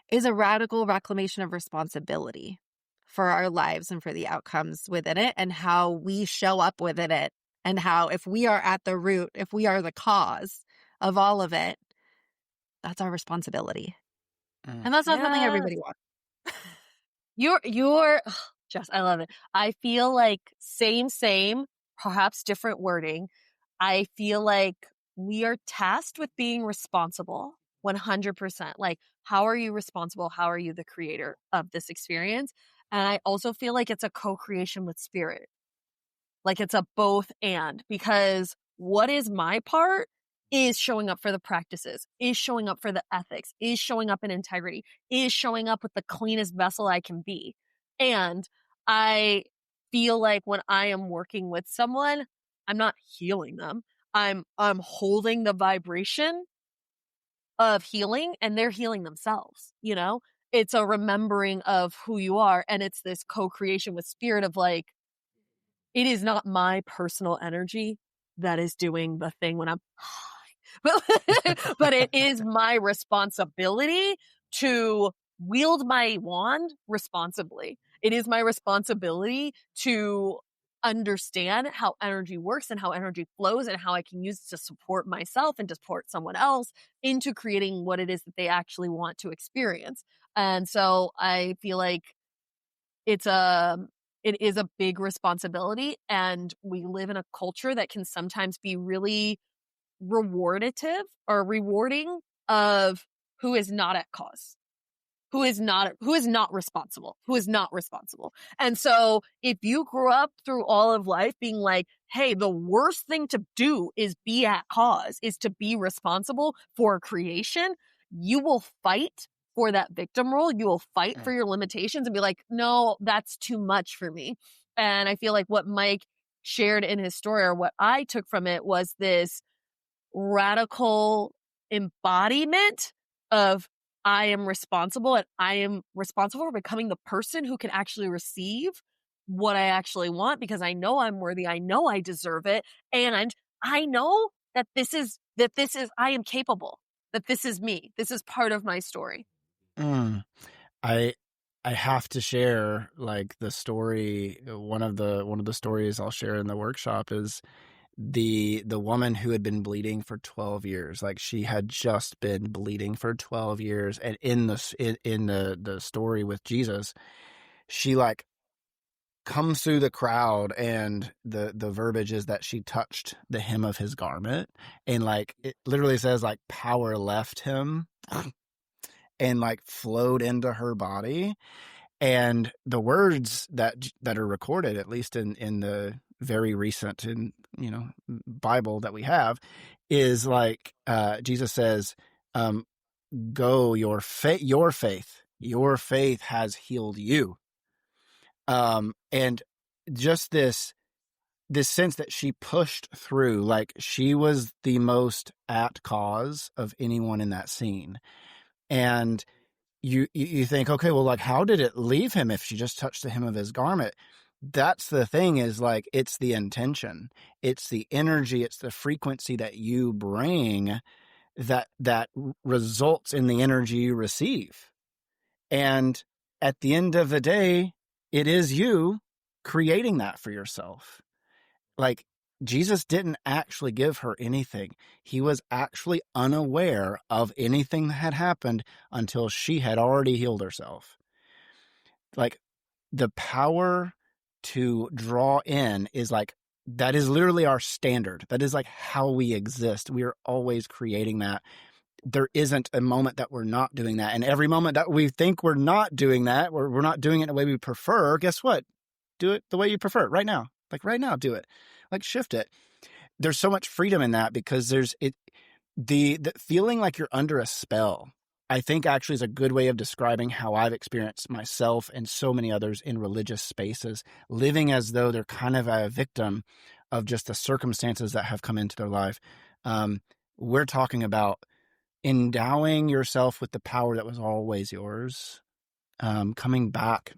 is a radical reclamation of responsibility for our lives and for the outcomes within it, and how we show up within it, and how, if we are at the root, if we are the cause of all of it, that's our responsibility. And that's not something everybody wants. You're Jess, I love it. I feel like same, perhaps different wording. I feel like we are tasked with being responsible 100%. Like, how are you responsible? How are you the creator of this experience? And I also feel like it's a co-creation with spirit. Like it's a both and, because what is my part is showing up for the practices, is showing up for the ethics, is showing up in integrity, is showing up with the cleanest vessel I can be. And I feel like when I am working with someone, I'm not healing them. I'm holding the vibration of healing, and they're healing themselves, It's a remembering of who you are, and it's this co-creation with spirit of like, it is not my personal energy that is doing the thing when I'm high, but it is my responsibility to wield my wand responsibly. It is my responsibility to understand how energy works and how energy flows and how I can use it to support myself and to support someone else into creating what it is that they actually want to experience. And so I feel like it is a big responsibility, and we live in a culture that can sometimes be really rewarding of who is not at cause, who is not responsible. And so if you grew up through all of life being like, hey, the worst thing to do is be at cause, is to be responsible for creation, you will fight for that victim role. You will fight for your limitations and be like, no, that's too much for me. And I feel like what Mike shared in his story, or what I took from it, was this radical embodiment of, I am responsible, and I am responsible for becoming the person who can actually receive what I actually want, because I know I'm worthy. I know I deserve it. And I know that I am capable, that this is me. This is part of my story. Mm. I have to share like the story. One of the stories I'll share in the workshop is the woman who had been bleeding for 12 years. Like she had just been bleeding for 12 years, and in the story with Jesus, she like comes through the crowd, and the verbiage is that she touched the hem of his garment, and like it literally says like power left him and like flowed into her body. And the words that are recorded, at least in the very recent Bible that we have, is like Jesus says, "Go, your faith has healed you." And just this sense that she pushed through, like she was the most at cause of anyone in that scene. And you think, okay, well, like, how did it leave him if she just touched the hem of his garment? That's the thing, is like, it's the intention, it's the energy, it's the frequency that you bring that results in the energy you receive. And at the end of the day, it is you creating that for yourself. Like, Jesus didn't actually give her anything. He was actually unaware of anything that had happened until she had already healed herself. Like, the power to draw in is like, that is literally our standard. That is like how we exist. We are always creating that. There isn't a moment that we're not doing that. And every moment that we think we're not doing that, we're not doing it in the way we prefer, guess what? Do it the way you prefer right now. Like right now, do it. Like shift it. There's so much freedom in that, because the feeling like you're under a spell, I think actually is a good way of describing how I've experienced myself and so many others in religious spaces, living as though they're kind of a victim of just the circumstances that have come into their life. We're talking about endowing yourself with the power that was always yours, coming back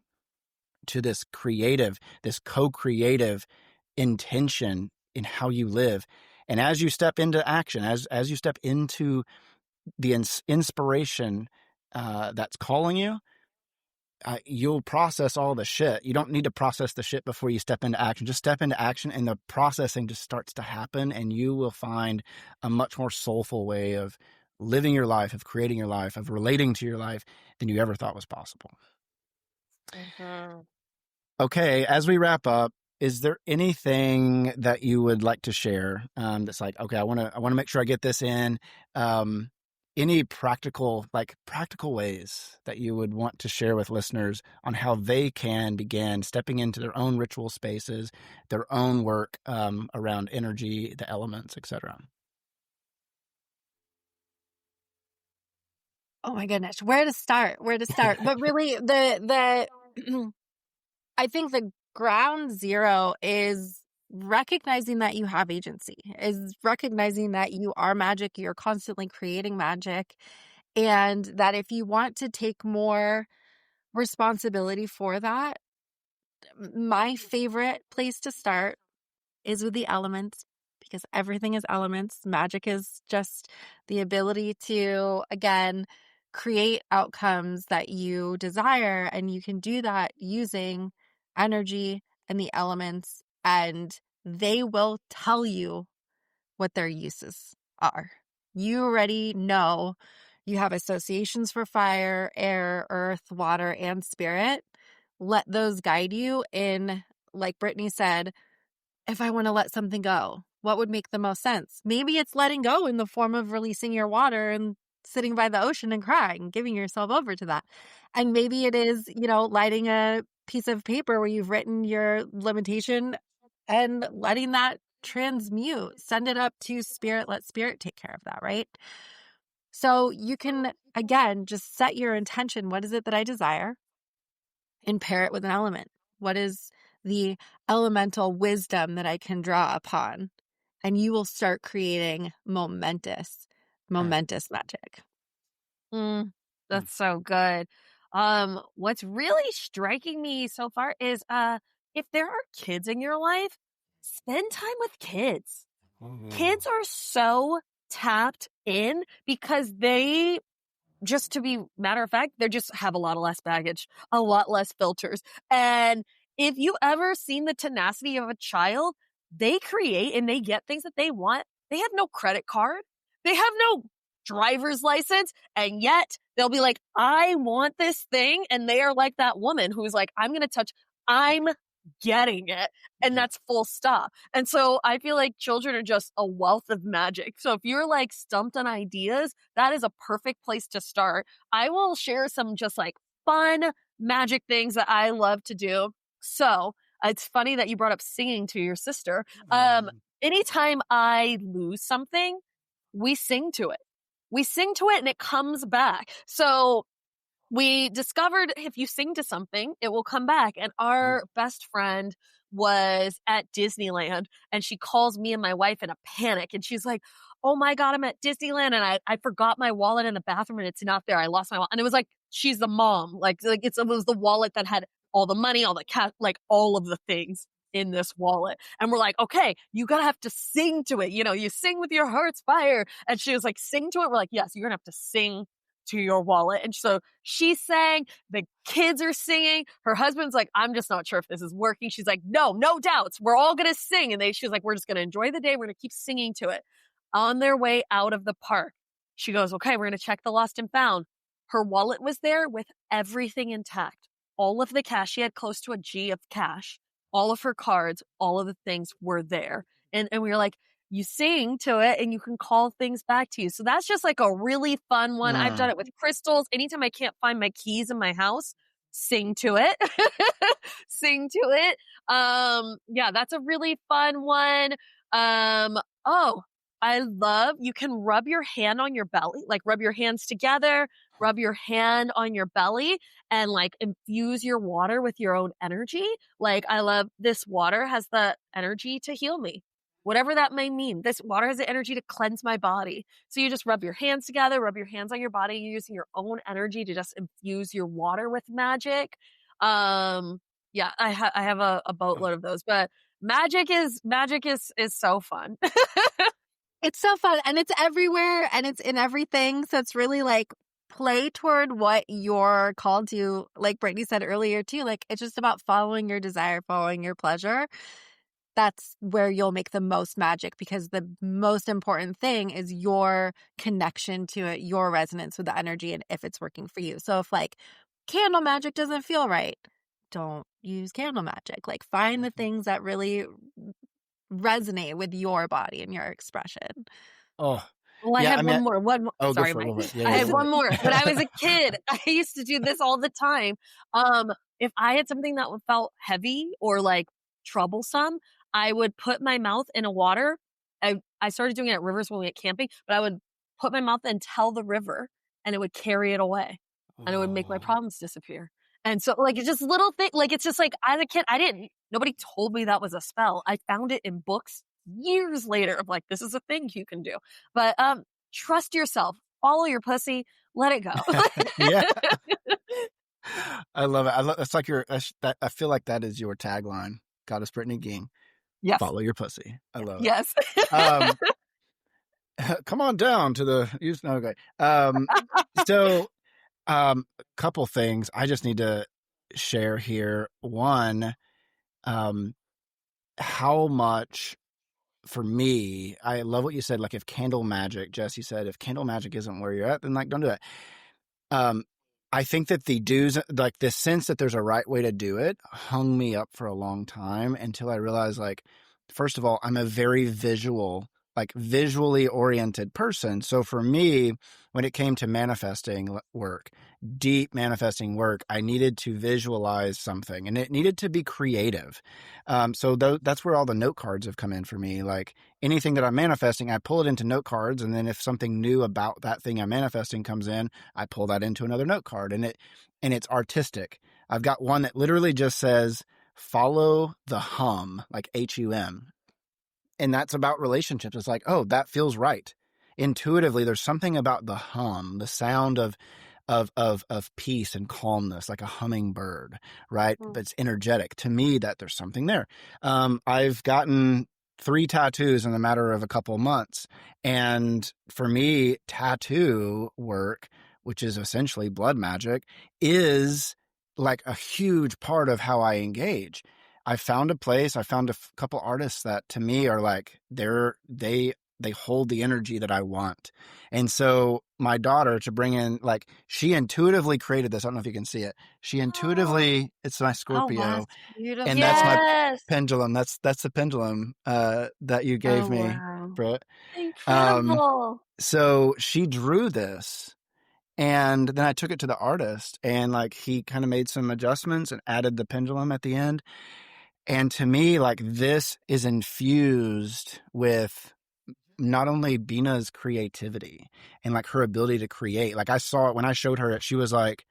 to this co-creative intention in how you live. And as you step into action, as you step into the inspiration that's calling you, you'll process all the shit. You don't need to process the shit before you step into action. Just step into action, and the processing just starts to happen, and you will find a much more soulful way of living your life, of creating your life, of relating to your life than you ever thought was possible. Mm-hmm. Okay, as we wrap up, is there anything that you would like to share that's like, okay, I want to make sure I get this in? Any practical ways that you would want to share with listeners on how they can begin stepping into their own ritual spaces, their own work around energy, the elements, etc.? Oh my goodness, where to start? But really, the I think the ground zero is recognizing that you have agency, is recognizing that you are magic, you're constantly creating magic, and that if you want to take more responsibility for that, my favorite place to start is with the elements, because everything is elements. Magic is just the ability to, again, create outcomes that you desire, and you can do that using energy and the elements, and they will tell you what their uses are. You already know you have associations for fire, air, earth, water, and spirit. Let those guide you in, like Brittney said, if I want to let something go, what would make the most sense? Maybe it's letting go in the form of releasing your water and sitting by the ocean and crying, giving yourself over to that. And maybe it is, lighting a piece of paper where you've written your limitation and letting that transmute, send it up to spirit, let spirit take care of that, right? So you can, again, just set your intention. What is it that I desire? And pair it with an element. What is the elemental wisdom that I can draw upon? And you will start creating momentous magic. That's so good. What's really striking me so far is if there are kids in your life, spend time with kids. Kids are so tapped in because they just to be matter of fact, they just have a lot less baggage, a lot less filters. And if you ever seen the tenacity of a child, they create and they get things that they want. They have no credit card. They have no driver's license. And yet they'll be like, I want this thing. And they are like that woman who's like, I'm getting it. And that's full stop. And so I feel like children are just a wealth of magic. So if you're like stumped on ideas, that is a perfect place to start. I will share some just like fun magic things that I love to do. So it's funny that you brought up singing to your sister. Anytime I lose something, we sing to it. We sing to it and it comes back. So we discovered if you sing to something, it will come back. And our best friend was at Disneyland and she calls me and my wife in a panic. And she's like, oh my God, I'm at Disneyland and I forgot my wallet in the bathroom and it's not there. I lost my wallet. And it was like, she's the mom. It was the wallet that had all the money, all the cash, like all of the things in this wallet. And we're like, okay, you gotta have to sing to it. You know, you sing with your heart's fire. And she was like, sing to it. We're like, yes, you're gonna have to sing to your wallet. And so she sang, the kids are singing. Her husband's like, I'm just not sure if this is working. She's like, no doubts. We're all going to sing. And she's like, we're just going to enjoy the day. We're going to keep singing to it. On their way out of the park, she goes, okay, we're going to check the lost and found. Her wallet was there with everything intact. All of the cash. She had close to a G of cash. All of her cards, all of the things were there. And we were like, you sing to it and you can call things back to you. So that's just like a really fun one. I've done it with crystals. Anytime I can't find my keys in my house, sing to it. Sing to it. Yeah, that's a really fun one. I love, you can rub your hand on your belly, like rub your hands together, rub your hand on your belly and like infuse your water with your own energy. Like I love this water has the energy to heal me. Whatever that may mean. This water has the energy to cleanse my body. So you just rub your hands together, rub your hands on your body. You're using your own energy to just infuse your water with magic. Yeah, I have a boatload of those, but magic is so fun. It's so fun and it's everywhere and it's in everything. So it's really like play toward what you're called to. Like Brittney said earlier too, like it's just about following your desire, following your pleasure. That's where you'll make the most magic because the most important thing is your connection to it, your resonance with the energy and if it's working for you. So if like candle magic doesn't feel right, don't use candle magic. Like find the things that really resonate with your body and your expression. Oh, well, I have one more. Oh, sorry, go for Mike. it. Yeah, I have one more. When I was a kid, I used to do this all the time. If I had something that felt heavy or like troublesome, I would put my mouth in a water. I started doing it at rivers when we went camping, but I would put my mouth and tell the river and it would carry it away and it would make my problems disappear. And so like, it's just little thing. Like, it's just like as a kid, nobody told me that was a spell. I found it in books years later of like, this is a thing you can do, but, trust yourself, follow your pussy, let it go. Yeah. I love it. It's like I feel like that is your tagline. Goddess Brittney King. Yes. Follow your pussy. I love it. Yes. Come on down to the use. No, okay. So, couple things I just need to share here. One, how much for me, I love what you said. Like if candle magic, Jesse said, if candle magic isn't where you're at, then like don't do it. I think that the do's, like the sense that there's a right way to do it hung me up for a long time until I realized like, first of all, I'm a very visually oriented person. So for me, when it came to manifesting work, deep manifesting work, I needed to visualize something and it needed to be creative. So that's where all the note cards have come in for me. Like anything that I'm manifesting, I pull it into note cards. And then if something new about that thing I'm manifesting comes in, I pull that into another note card and it's artistic. I've got one that literally just says, follow the hum, like HUM. And that's about relationships. It's like, oh, that feels right. Intuitively, there's something about the hum, the sound of peace and calmness, like a hummingbird, right? But it's energetic. To me, that there's something there. I've gotten 3 tattoos in the matter of a couple of months. And for me, tattoo work which is essentially blood magic, is like a huge part of how I engage. I found a place, I found a couple artists that to me are like, they hold the energy that I want. And so my daughter, to bring in, like, she intuitively created this. I don't know if you can see it. She intuitively, it's my Oh, wow. Scorpio, Beautiful. and that's my Yes. pendulum. That's the pendulum that you gave Oh, me, wow. Britt. Incredible. So she drew this, and then I took it to the artist, and like he kind of made some adjustments and added the pendulum at the end. And to me, like, this is infused with not only Bina's creativity and like her ability to create. Like, I saw it when I showed her it, she was like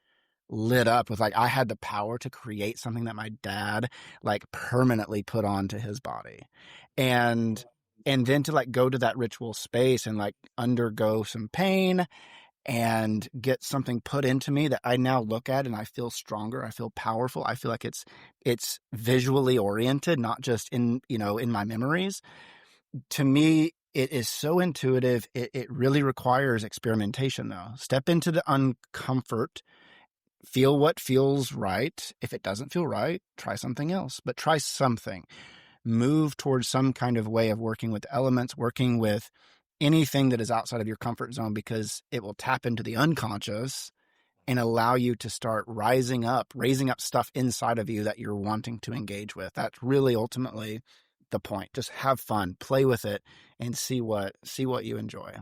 lit up with like, I had the power to create something that my dad like permanently put onto his body. And then to like go to that ritual space and like undergo some pain and get something put into me that I now look at and I feel stronger. I feel powerful. I feel like it's visually oriented, not just in, in my memories. To me, it is so intuitive. It really requires experimentation, though. Step into the uncomfort, feel what feels right. If it doesn't feel right, try something else, but try something. Move towards some kind of way of working with elements, working with anything that is outside of your comfort zone, because it will tap into the unconscious and allow you to start raising up stuff inside of you that you're wanting to engage with. That's really ultimately the point. Just have fun, play with it, and see what you enjoy.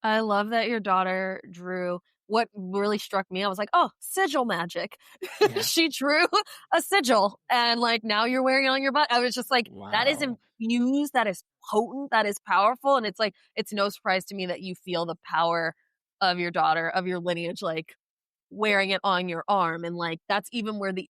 I love that your daughter drew. What really struck me, I was like, oh, sigil magic. Yeah. She drew a sigil, and like now you're wearing it on your butt. I was just like, that is Wow. infused, that is potent, that is powerful. And it's like, it's no surprise to me that you feel the power of your daughter, of your lineage, like wearing it on your arm. And like, that's even where the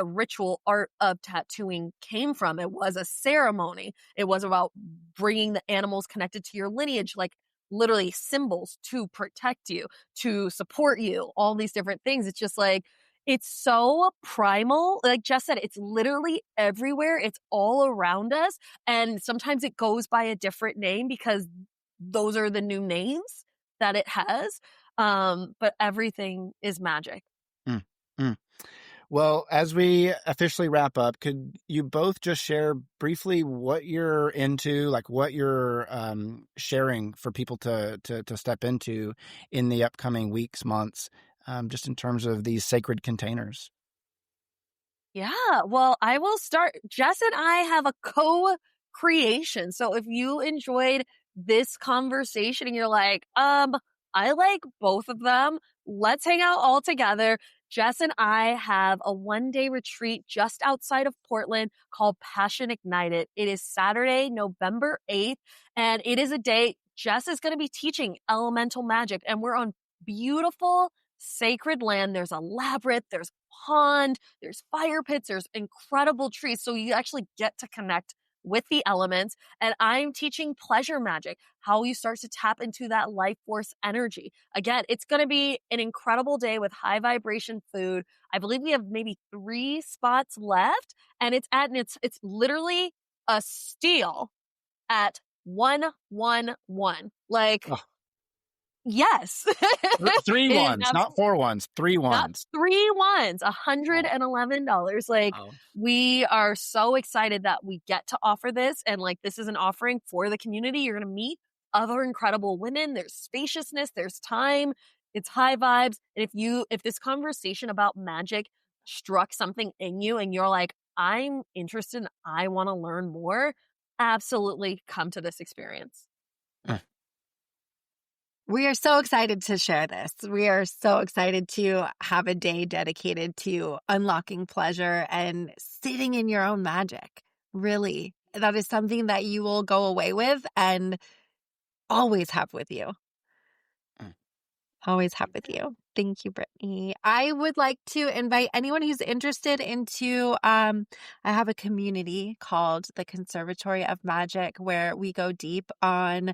ritual art of tattooing came from. It was a ceremony. It was about bringing the animals connected to your lineage, like literally symbols to protect you, to support you, all these different things. It's just like, it's so primal. Like Jess said, it's literally everywhere. It's all around us. And sometimes it goes by a different name because those are the new names that it has. But everything is magic. Mm, mm. Well, as we officially wrap up, could you both just share briefly what you're into, like what you're sharing for people to step into in the upcoming weeks, months, just in terms of these sacred containers? Yeah, well, I will start. Jess and I have a co-creation. So if you enjoyed this conversation and you're like, I like both of them, let's hang out all together. Jess and I have a 1-day retreat just outside of Portland called Passion Ignited. It is Saturday, November 8th, and it is a day Jess is going to be teaching elemental magic, and we're on beautiful sacred land. There's a labyrinth, there's pond, there's fire pits, there's incredible trees. So you actually get to connect with the elements. And I'm teaching pleasure magic, how you start to tap into that life force energy. Again, it's going to be an incredible day with high vibration food. I believe we have maybe 3 spots left, and it's literally a steal at 111. Like, Oh, yes. three It is ones, not 4 ones, 3 not ones. 3 ones, Oh, $111. Like, wow. we are so excited that we get to offer this. And like, this is an offering for the community. You're going to meet other incredible women. There's spaciousness, there's time, it's high vibes. And if this conversation about magic struck something in you and you're like, I'm interested, I want to learn more, absolutely come to this experience. We are so excited to share this. We are so excited to have a day dedicated to unlocking pleasure and sitting in your own magic. Really, that is something that you will go away with and always have with you. Mm. Always have with you. Thank you, Brittney. I would like to invite anyone who's interested into, I have a community called the Conservatory of Magic where we go deep on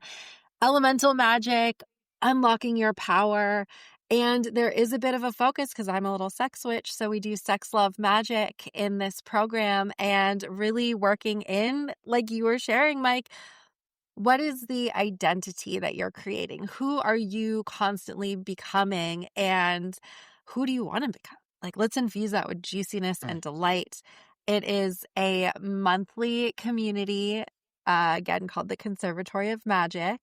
elemental magic, unlocking your power. And there is a bit of a focus because I'm a little sex witch. So we do sex, love, magic in this program and really working in, like you were sharing, Mike, what is the identity that you're creating? Who are you constantly becoming, and who do you want to become? Like, let's infuse that with juiciness and delight. It is a monthly community, again, called the Conservatory of Magick.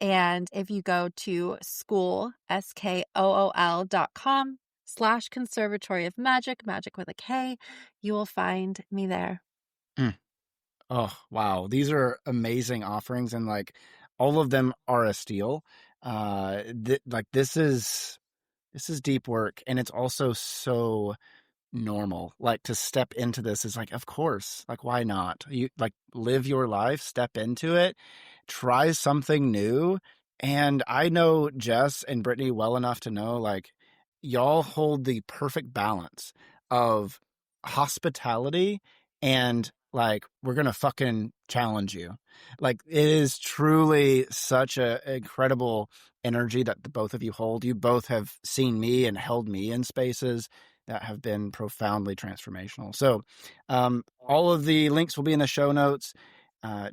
And if you go to school.com/Conservatory of Magick, Magick with a K, you will find me there. Oh, wow. These are amazing offerings, and like all of them are a steal. This is deep work, and it's also so normal. Like, to step into this is like, of course, like, why not? You like live your life, step into it, try something new. And I know Jess and Brittney well enough to know, like, y'all hold the perfect balance of hospitality and like, we're gonna fucking challenge you. Like, it is truly such a incredible energy that the both of you hold. You both have seen me and held me in spaces that have been profoundly transformational. So all of the links will be in the show notes.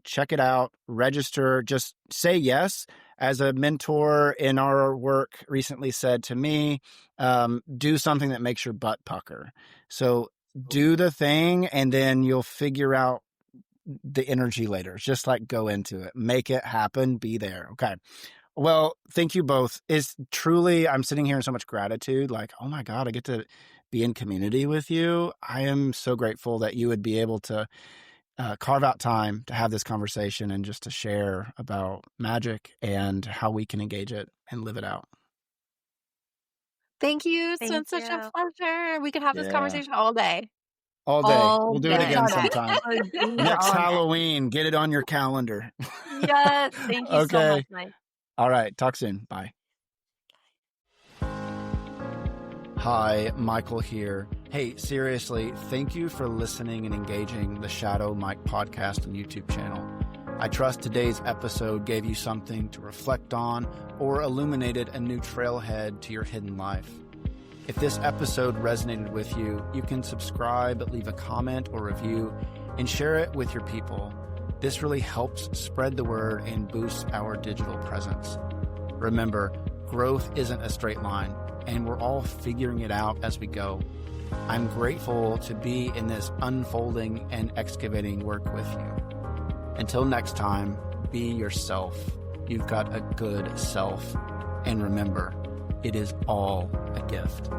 Check it out, register, just say yes. As a mentor in our work recently said to me, do something that makes your butt pucker. So do the thing, and then you'll figure out the energy later. Just like, go into it, make it happen, be there. Okay. Well, thank you both. It's truly, I'm sitting here in so much gratitude. Like, oh my God, I get to be in community with you. I am so grateful that you would be able to carve out time to have this conversation and just to share about magic and how we can engage it and live it out. Thank you. It's been such a pleasure. We could have this conversation all day. All day. We'll do it again sometime. Next Halloween, get it on your calendar. Yes. Thank you so much, Mike. All right. Talk soon. Bye. Hi, Michael here. Hey, seriously, thank you for listening and engaging the Shadow Mike podcast and YouTube channel. I trust today's episode gave you something to reflect on or illuminated a new trailhead to your hidden life. If this episode resonated with you, you can subscribe, leave a comment or review, and share it with your people. This really helps spread the word and boosts our digital presence. Remember, growth isn't a straight line, and we're all figuring it out as we go. I'm grateful to be in this unfolding and excavating work with you. Until next time, be yourself. You've got a good self. And remember, it is all a gift.